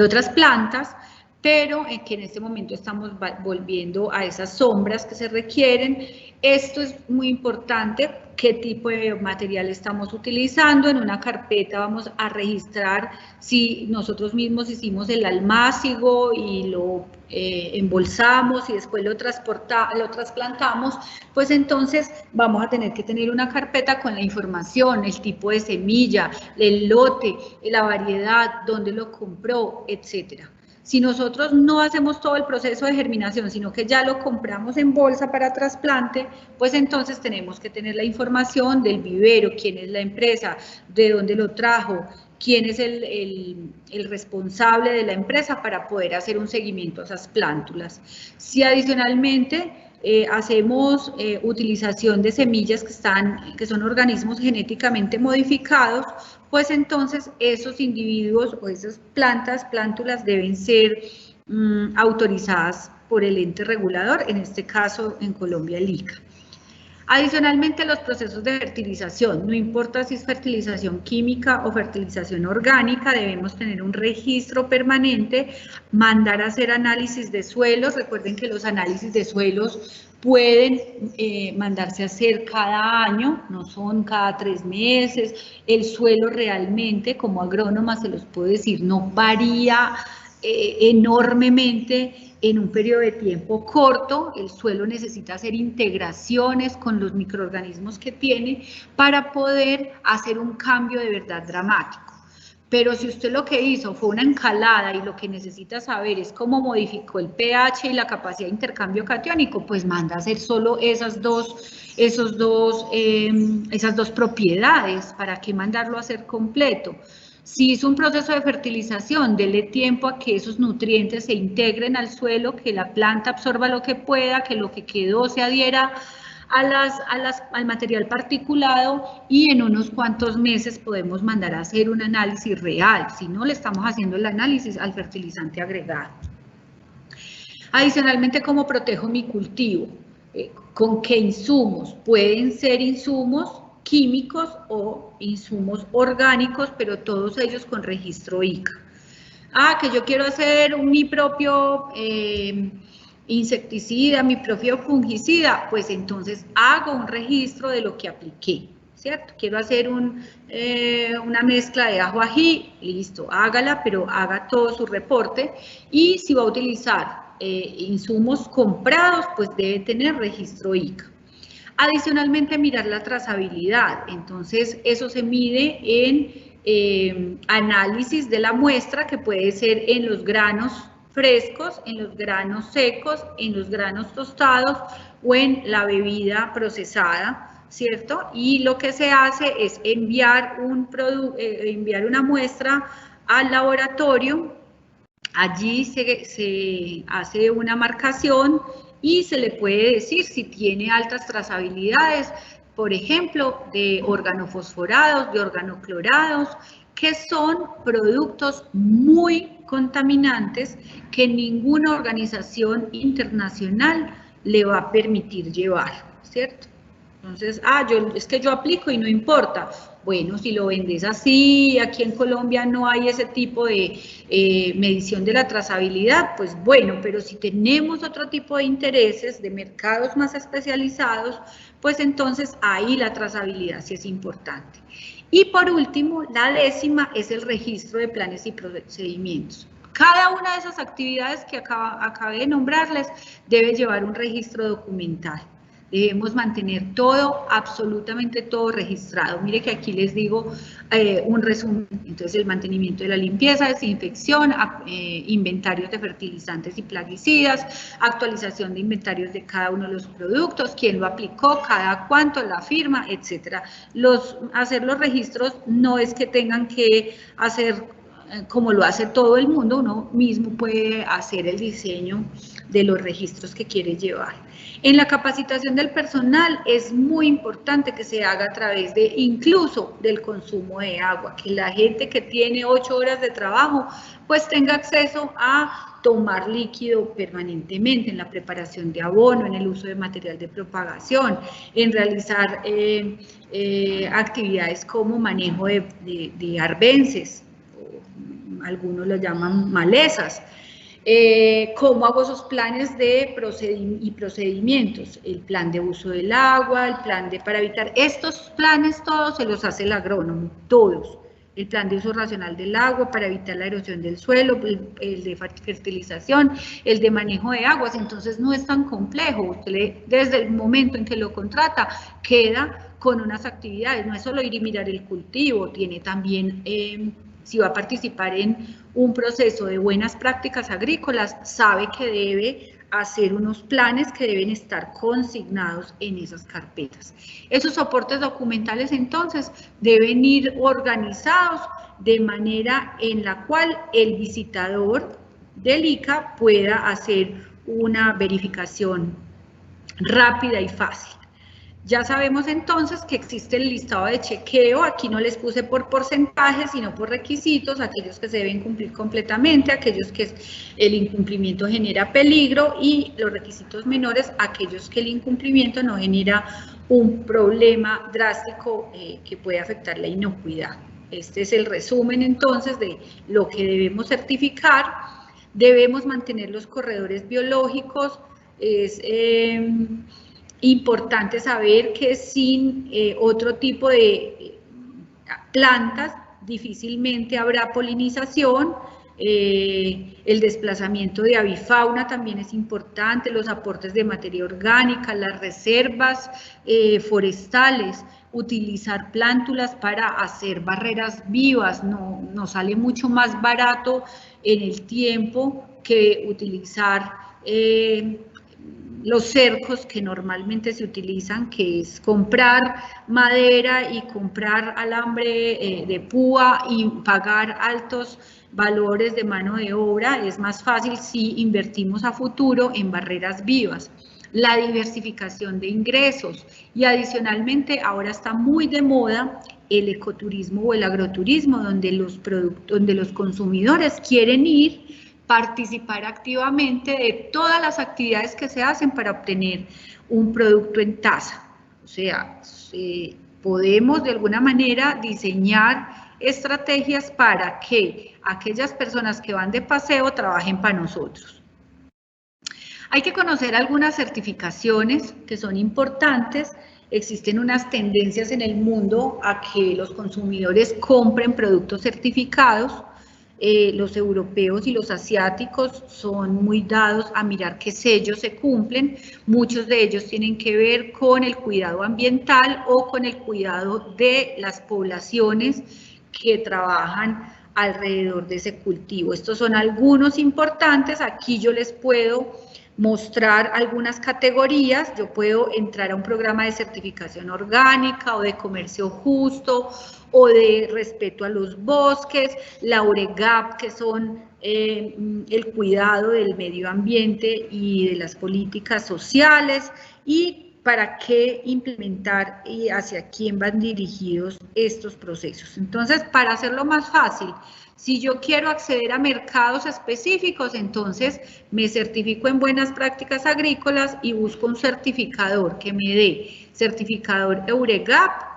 otras plantas, pero que en este momento estamos volviendo a esas sombras que se requieren. Esto es muy importante, qué tipo de material estamos utilizando. En una carpeta vamos a registrar si nosotros mismos hicimos el almácigo y lo embolsamos y después lo trasplantamos, pues entonces vamos a tener que tener una carpeta con la información, el tipo de semilla, el lote, la variedad, dónde lo compró, etcétera. Si nosotros no hacemos todo el proceso de germinación, sino que ya lo compramos en bolsa para trasplante, pues entonces tenemos que tener la información del vivero, quién es la empresa, de dónde lo trajo, quién es el responsable de la empresa para poder hacer un seguimiento a esas plántulas. Si adicionalmente hacemos utilización de semillas que son organismos genéticamente modificados, pues entonces esos individuos o esas plántulas deben ser autorizadas por el ente regulador, en este caso en Colombia el ICA. Adicionalmente, los procesos de fertilización, no importa si es fertilización química o fertilización orgánica, debemos tener un registro permanente, mandar a hacer análisis de suelos. Recuerden que los análisis de suelos pueden mandarse a hacer cada año, no son cada 3 meses. El suelo realmente, como agrónoma se los puedo decir, no varía enormemente en un periodo de tiempo corto. El suelo necesita hacer integraciones con los microorganismos que tiene para poder hacer un cambio de verdad dramático. Pero si usted lo que hizo fue una encalada y lo que necesita saber es cómo modificó el pH y la capacidad de intercambio catiónico, pues manda a hacer solo esas dos propiedades. ¿Para qué mandarlo a hacer completo? Si hizo un proceso de fertilización, dele tiempo a que esos nutrientes se integren al suelo, que la planta absorba lo que pueda, que lo que quedó se adhiera al material particulado, y en unos cuantos meses podemos mandar a hacer un análisis real. Si no, le estamos haciendo el análisis al fertilizante agregado. Adicionalmente, ¿cómo protejo mi cultivo? ¿Con qué insumos? Pueden ser insumos químicos o insumos orgánicos, pero todos ellos con registro ICA. Que yo quiero hacer mi propio insecticida, mi propio fungicida, pues entonces hago un registro de lo que apliqué, ¿cierto? Quiero hacer una mezcla de ajo ají, listo, hágala, pero haga todo su reporte. Y si va a utilizar insumos comprados, pues debe tener registro ICA. Adicionalmente, mirar la trazabilidad. Entonces, eso se mide en análisis de la muestra, que puede ser en los granos frescos, en los granos secos, en los granos tostados o en la bebida procesada, ¿cierto? Y lo que se hace es enviar una muestra al laboratorio. Allí se hace una marcación y se le puede decir si tiene altas trazabilidades, por ejemplo, de organofosforados, de organoclorados, que son productos muy contaminantes que ninguna organización internacional le va a permitir llevar, ¿cierto? Entonces, es que yo aplico y no importa. Bueno, si lo vendes así, aquí en Colombia no hay ese tipo de medición de la trazabilidad, pues bueno, pero si tenemos otro tipo de intereses, de mercados más especializados, pues entonces ahí la trazabilidad sí es importante. Y por último, la 10ª es el registro de planes y procedimientos. Cada una de esas actividades que acabé de nombrarles debe llevar un registro documental. Debemos mantener todo, absolutamente todo registrado. Mire que aquí les digo un resumen. Entonces, el mantenimiento de la limpieza, desinfección, inventarios de fertilizantes y plaguicidas, actualización de inventarios de cada uno de los productos, quién lo aplicó, cada cuánto, la firma, etcétera. Hacer los registros no es que tengan que hacer como lo hace todo el mundo, uno mismo puede hacer el diseño de los registros que quiere llevar. En la capacitación del personal es muy importante que se haga a través incluso del consumo de agua, que la gente que tiene 8 horas de trabajo pues tenga acceso a tomar líquido permanentemente, en la preparación de abono, en el uso de material de propagación, en realizar actividades como manejo de arbences, algunos lo llaman malezas. ¿Cómo hago esos planes de procedimientos? El plan de uso del agua, el plan para evitar. Estos planes todos se los hace el agrónomo, todos. El plan de uso racional del agua para evitar la erosión del suelo, el de fertilización, el de manejo de aguas. Entonces no es tan complejo. Usted desde el momento en que lo contrata queda con unas actividades. No es solo ir y mirar el cultivo, tiene también... si va a participar en un proceso de buenas prácticas agrícolas, sabe que debe hacer unos planes que deben estar consignados en esas carpetas. Esos soportes documentales, entonces, deben ir organizados de manera en la cual el visitador del ICA pueda hacer una verificación rápida y fácil. Ya sabemos entonces que existe el listado de chequeo, aquí no les puse por porcentaje, sino por requisitos, aquellos que se deben cumplir completamente, aquellos que el incumplimiento genera peligro y los requisitos menores, aquellos que el incumplimiento no genera un problema drástico que puede afectar la inocuidad. Este es el resumen entonces de lo que debemos certificar. Debemos mantener los corredores biológicos, es... importante saber que sin otro tipo de plantas difícilmente habrá polinización, el desplazamiento de avifauna también es importante, los aportes de materia orgánica, las reservas forestales, utilizar plántulas para hacer barreras vivas, no sale mucho más barato en el tiempo que utilizar los cercos que normalmente se utilizan, que es comprar madera y comprar alambre de púa y pagar altos valores de mano de obra. Es más fácil si invertimos a futuro en barreras vivas. La diversificación de ingresos y adicionalmente ahora está muy de moda el ecoturismo o el agroturismo, donde los consumidores quieren ir, participar activamente de todas las actividades que se hacen para obtener un producto en tasa. O sea, podemos de alguna manera diseñar estrategias para que aquellas personas que van de paseo trabajen para nosotros. Hay que conocer algunas certificaciones que son importantes. Existen unas tendencias en el mundo a que los consumidores compren productos certificados. Los europeos y los asiáticos son muy dados a mirar qué sellos se cumplen. Muchos de ellos tienen que ver con el cuidado ambiental o con el cuidado de las poblaciones que trabajan alrededor de ese cultivo. Estos son algunos importantes. Aquí yo les puedo mostrar algunas categorías. Yo puedo entrar a un programa de certificación orgánica o de comercio justo o de respeto a los bosques, la OREGAP, que son el cuidado del medio ambiente y de las políticas sociales, y para qué implementar y hacia quién van dirigidos estos procesos. Entonces, para hacerlo más fácil, si yo quiero acceder a mercados específicos, entonces me certifico en buenas prácticas agrícolas y busco un certificador que me dé certificador EUREGAP,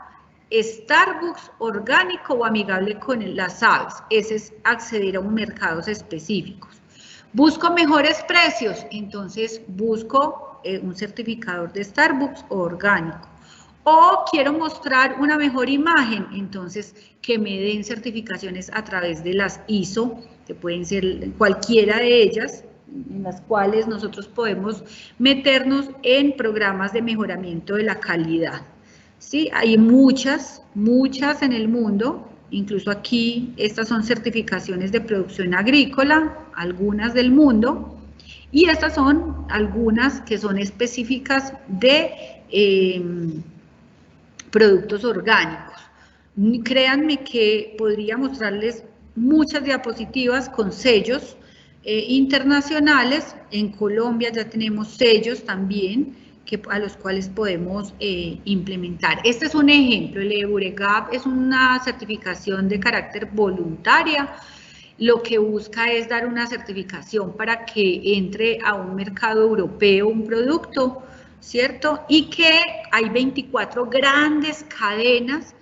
Starbucks, orgánico o amigable con las aves. Ese es acceder a unos mercados específicos. Busco mejores precios, entonces busco un certificador de Starbucks o orgánico. O quiero mostrar una mejor imagen, entonces que me den certificaciones a través de las ISO, que pueden ser cualquiera de ellas, en las cuales nosotros podemos meternos en programas de mejoramiento de la calidad. Sí, hay muchas en el mundo, incluso aquí estas son certificaciones de producción agrícola, algunas del mundo, y estas son algunas que son específicas de productos orgánicos. Créanme que podría mostrarles muchas diapositivas con sellos internacionales. En Colombia ya tenemos sellos también, a los cuales podemos implementar. Este es un ejemplo, el EUREGAP es una certificación de carácter voluntaria. Lo que busca es dar una certificación para que entre a un mercado europeo un producto, ¿cierto? Y que hay 24 grandes cadenas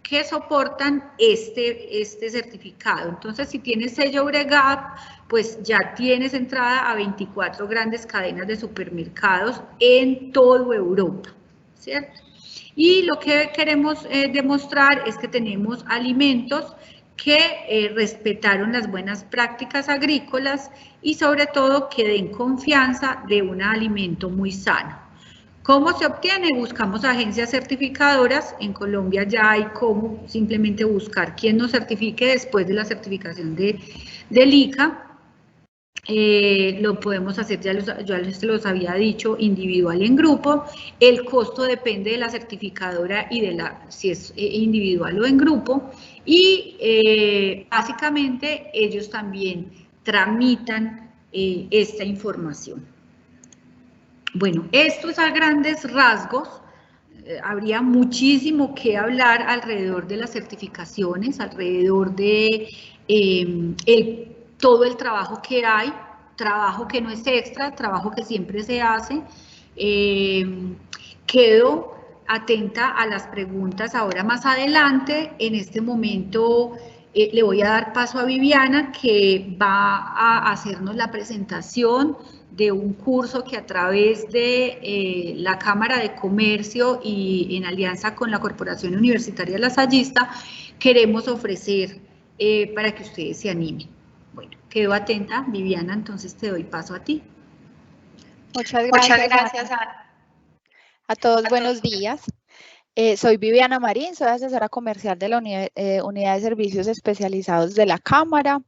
que soportan este certificado. Entonces, si tienes sello BREGAP, pues ya tienes entrada a 24 grandes cadenas de supermercados en toda Europa, ¿cierto? Y lo que queremos demostrar es que tenemos alimentos que respetaron las buenas prácticas agrícolas y sobre todo que den confianza de un alimento muy sano. ¿Cómo se obtiene? Buscamos agencias certificadoras. En Colombia ya hay cómo simplemente buscar quién nos certifique después de la certificación del ICA. Lo podemos hacer, ya les los había dicho, individual y en grupo. El costo depende de la certificadora y de si es individual o en grupo. Y básicamente ellos también tramitan esta información. Bueno, esto es a grandes rasgos. Habría muchísimo que hablar alrededor de las certificaciones, alrededor de todo el trabajo que hay, trabajo que no es extra, trabajo que siempre se hace. Quedo atenta a las preguntas ahora más adelante. En este momento le voy a dar paso a Viviana, que va a hacernos la presentación de un curso que a través de la Cámara de Comercio y en alianza con la Corporación Universitaria Lasallista queremos ofrecer para que ustedes se animen. Bueno, quedo atenta, Viviana, entonces te doy paso a ti. Muchas gracias a todos, buenos días. Soy Viviana Marín, soy asesora comercial de la Unidad de Servicios Especializados de la Cámara.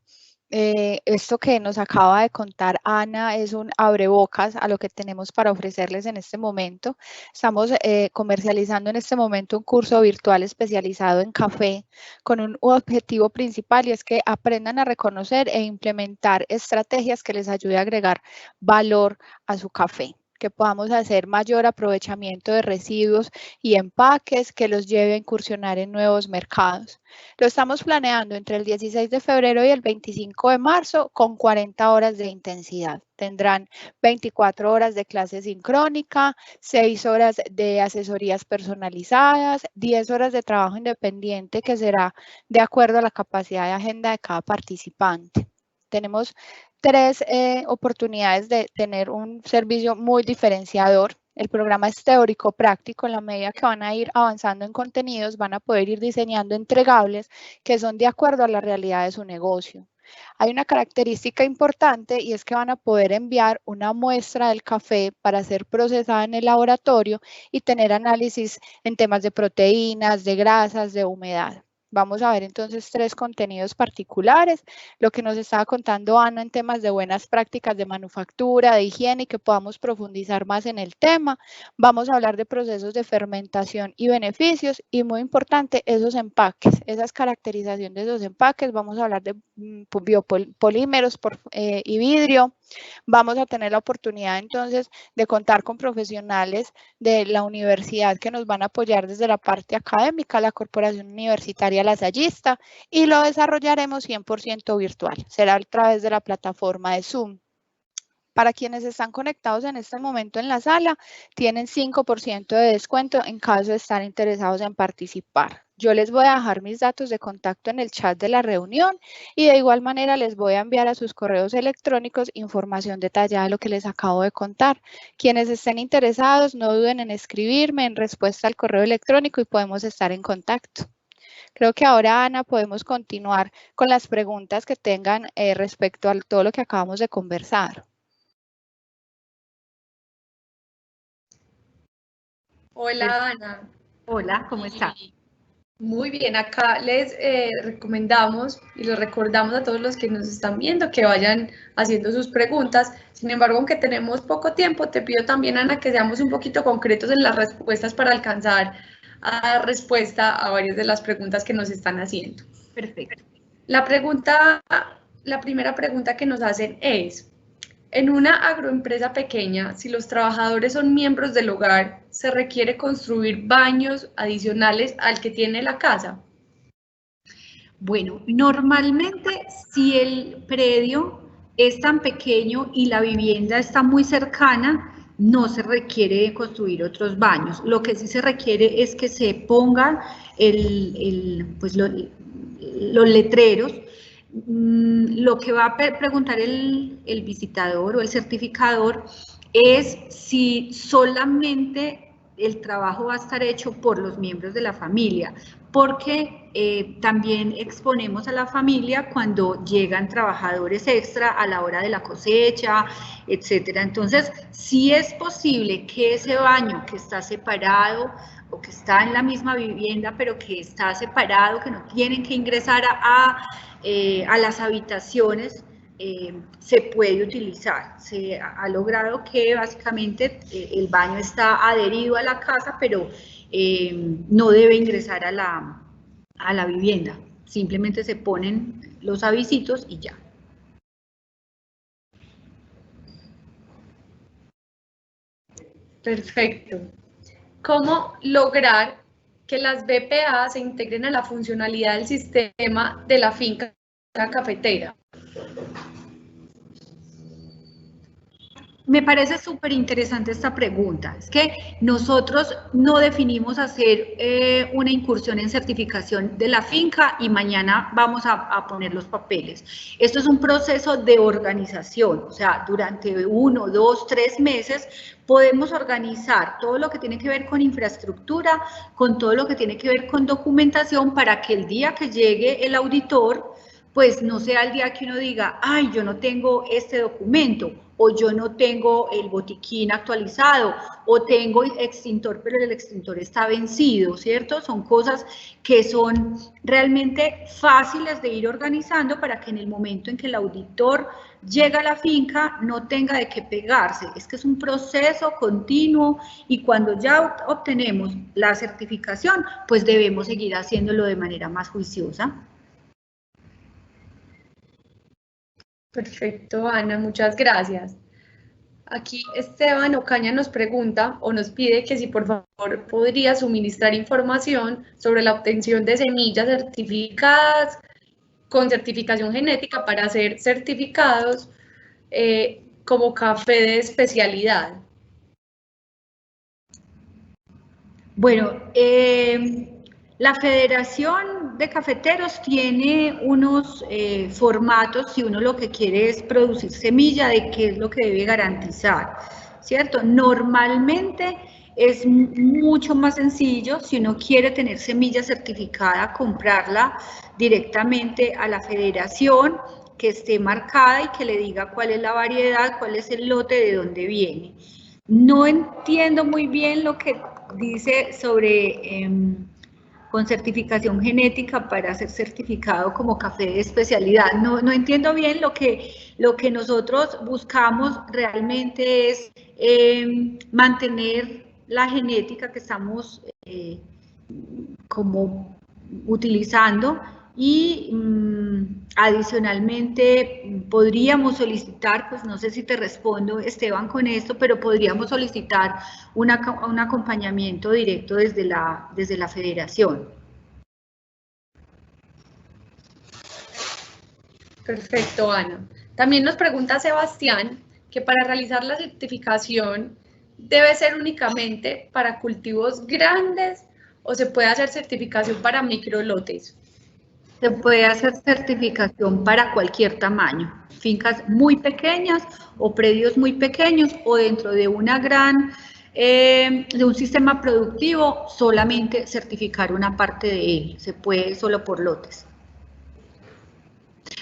Esto que nos acaba de contar Ana es un abrebocas a lo que tenemos para ofrecerles en este momento. Estamos comercializando en este momento un curso virtual especializado en café con un objetivo principal, y es que aprendan a reconocer e implementar estrategias que les ayude a agregar valor a su café, que podamos hacer mayor aprovechamiento de residuos y empaques, que los lleve a incursionar en nuevos mercados. Lo estamos planeando entre el 16 de febrero y el 25 de marzo con 40 horas de intensidad. Tendrán 24 horas de clase sincrónica, 6 horas de asesorías personalizadas, 10 horas de trabajo independiente que será de acuerdo a la capacidad de agenda de cada participante. Tenemos 3 oportunidades de tener un servicio muy diferenciador. El programa es teórico práctico. En la medida que van a ir avanzando en contenidos, van a poder ir diseñando entregables que son de acuerdo a la realidad de su negocio. Hay una característica importante, y es que van a poder enviar una muestra del café para ser procesada en el laboratorio y tener análisis en temas de proteínas, de grasas, de humedad. Vamos a ver entonces 3 contenidos particulares, lo que nos estaba contando Ana en temas de buenas prácticas de manufactura, de higiene, y que podamos profundizar más en el tema. Vamos a hablar de procesos de fermentación y beneficios, y muy importante, esos empaques, esas caracterización de esos empaques. Vamos a hablar de biopolímeros y vidrio. Vamos a tener la oportunidad entonces de contar con profesionales de la universidad que nos van a apoyar desde la parte académica, la Corporación Universitaria Lasallista, y lo desarrollaremos 100% virtual. Será a través de la plataforma de Zoom. Para quienes están conectados en este momento en la sala, tienen 5% de descuento en caso de estar interesados en participar. Yo les voy a dejar mis datos de contacto en el chat de la reunión, y de igual manera les voy a enviar a sus correos electrónicos información detallada de lo que les acabo de contar. Quienes estén interesados, no duden en escribirme en respuesta al correo electrónico y podemos estar en contacto. Creo que ahora, Ana, podemos continuar con las preguntas que tengan respecto a todo lo que acabamos de conversar. Hola, Ana. Hola, ¿cómo está? Muy bien, acá les recomendamos y les recordamos a todos los que nos están viendo que vayan haciendo sus preguntas. Sin embargo, aunque tenemos poco tiempo, te pido también, Ana, que seamos un poquito concretos en las respuestas para alcanzar a dar respuesta a varias de las preguntas que nos están haciendo. Perfecto. La primera pregunta que nos hacen es: en una agroempresa pequeña, si los trabajadores son miembros del hogar, ¿se requiere construir baños adicionales al que tiene la casa? Bueno, normalmente si el predio es tan pequeño y la vivienda está muy cercana, no se requiere construir otros baños. Lo que sí se requiere es que se pongan pues los letreros. Lo que va a preguntar el visitador o el certificador es si solamente el trabajo va a estar hecho por los miembros de la familia, porque también exponemos a la familia cuando llegan trabajadores extra a la hora de la cosecha, etcétera. Entonces, si es posible que ese baño que está separado o que está en la misma vivienda, pero que está separado, que no tienen que ingresar a las habitaciones, se puede utilizar. Se ha logrado que básicamente el baño está adherido a la casa, pero no debe ingresar a la vivienda. Simplemente se ponen los avisitos y ya. Perfecto. ¿Cómo lograr que las BPA se integren a la funcionalidad del sistema de la finca cafetera? Me parece súper interesante esta pregunta. Es que nosotros no definimos hacer una incursión en certificación de la finca y mañana vamos a poner los papeles. Esto es un proceso de organización, o sea, durante 1, 2, 3 meses podemos organizar todo lo que tiene que ver con infraestructura, con todo lo que tiene que ver con documentación, para que el día que llegue el auditor, pues no sea el día que uno diga, ay, yo no tengo este documento, o yo no tengo el botiquín actualizado, o tengo extintor, pero el extintor está vencido, ¿cierto? Son cosas que son realmente fáciles de ir organizando para que en el momento en que el auditor llega a la finca no tenga de qué pegarse. Es que es un proceso continuo y cuando ya obtenemos la certificación, pues debemos seguir haciéndolo de manera más juiciosa. Perfecto, Ana, muchas gracias. Aquí Esteban Ocaña nos pregunta o nos pide que si por favor podría suministrar información sobre la obtención de semillas certificadas con certificación genética para ser certificados como café de especialidad. Bueno, la Federación de Cafeteros tiene unos formatos si uno lo que quiere es producir semilla, de qué es lo que debe garantizar, ¿cierto? Normalmente es mucho más sencillo, si uno quiere tener semilla certificada, comprarla directamente a la Federación, que esté marcada y que le diga cuál es la variedad, cuál es el lote, de dónde viene. No entiendo muy bien lo que dice sobre con certificación genética para ser certificado como café de especialidad. No entiendo bien. Lo que nosotros buscamos realmente es mantener la genética que estamos como utilizando y adicionalmente podríamos solicitar, pues no sé si te respondo, Esteban, con esto, pero podríamos solicitar un acompañamiento directo desde la federación. Perfecto, Ana. También nos pregunta Sebastián que para realizar la certificación debe ser únicamente para cultivos grandes o se puede hacer certificación para microlotes. Se puede hacer certificación para cualquier tamaño, fincas muy pequeñas o predios muy pequeños o dentro de una de un sistema productivo, solamente certificar una parte de él, se puede solo por lotes.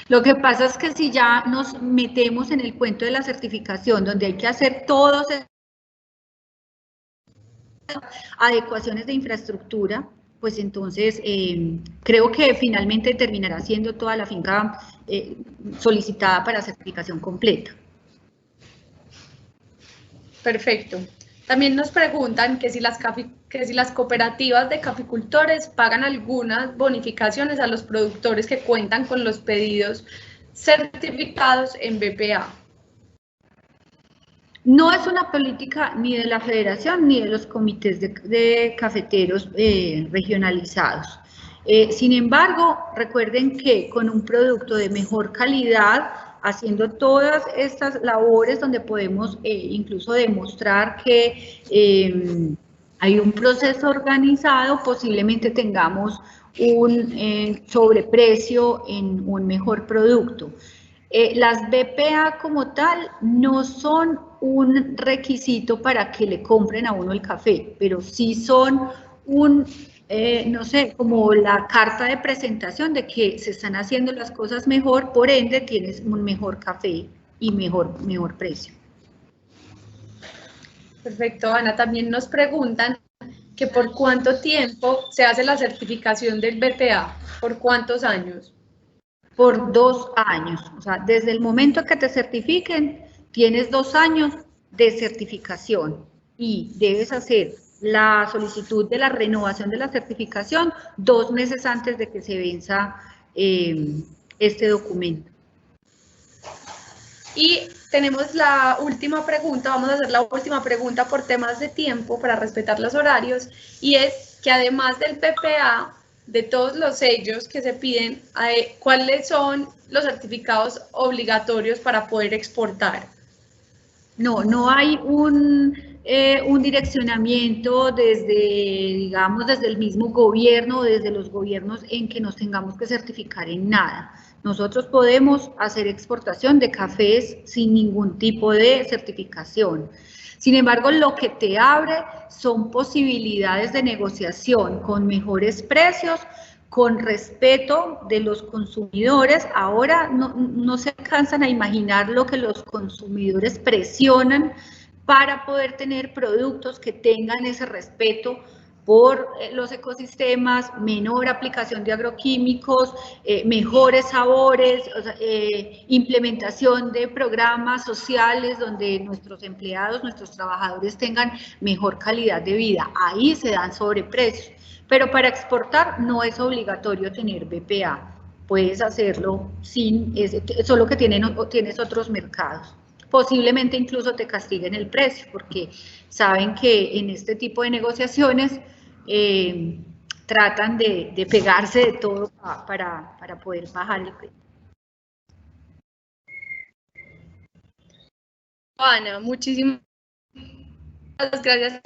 Lo que pasa es que si ya nos metemos en el cuento de la certificación, donde hay que hacer todos adecuaciones de infraestructura, pues entonces creo que finalmente terminará siendo toda la finca solicitada para certificación completa. Perfecto. También nos preguntan que si las cooperativas de caficultores pagan algunas bonificaciones a los productores que cuentan con los pedidos certificados en BPA. No es una política ni de la federación ni de los comités de cafeteros regionalizados. Sin embargo, recuerden que con un producto de mejor calidad haciendo todas estas labores donde podemos incluso demostrar que hay un proceso organizado, posiblemente tengamos un sobreprecio en un mejor producto. Las BPA como tal no son un requisito para que le compren a uno el café, pero sí son no sé, como la carta de presentación de que se están haciendo las cosas mejor, por ende tienes un mejor café y mejor precio. Perfecto, Ana. También nos preguntan que por cuánto tiempo se hace la certificación del BPA, ¿por cuántos años? Por 2 años, o sea, desde el momento que te certifiquen, tienes 2 años de certificación y debes hacer la solicitud de la renovación de la certificación 2 meses antes de que se venza este documento. Y tenemos la última pregunta, vamos a hacer la última pregunta por temas de tiempo para respetar los horarios, y es que además del PPA, de todos los sellos que se piden, ¿cuáles son los certificados obligatorios para poder exportar? No hay un direccionamiento digamos, desde el mismo gobierno o desde los gobiernos en que nos tengamos que certificar en nada. Nosotros podemos hacer exportación de cafés sin ningún tipo de certificación. Sin embargo, lo que te abre son posibilidades de negociación con mejores precios, con respeto de los consumidores. Ahora no se alcanzan a imaginar lo que los consumidores presionan para poder tener productos que tengan ese respeto por los ecosistemas, menor aplicación de agroquímicos, mejores sabores, o sea, implementación de programas sociales donde nuestros empleados, nuestros trabajadores tengan mejor calidad de vida. Ahí se dan sobreprecios. Pero para exportar no es obligatorio tener BPA, puedes hacerlo sin, solo que tienes otros mercados. Posiblemente incluso te castiguen el precio, porque saben que en este tipo de negociaciones tratan de pegarse de todo para poder bajar el precio. Ana, muchísimas gracias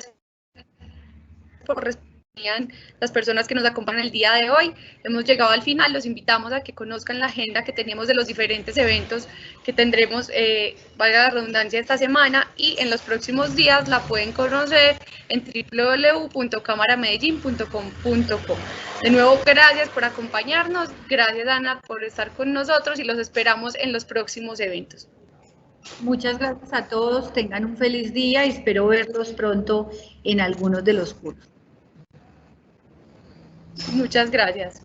por responder las personas que nos acompañan el día de hoy. Hemos llegado al final, los invitamos a que conozcan la agenda que tenemos de los diferentes eventos que tendremos, valga la redundancia, esta semana, y en los próximos días la pueden conocer en www.cámaramedellin.com.co. De nuevo, gracias por acompañarnos, gracias Ana por estar con nosotros y los esperamos en los próximos eventos. Muchas gracias a todos, tengan un feliz día y espero verlos pronto en algunos de los cursos. Muchas gracias.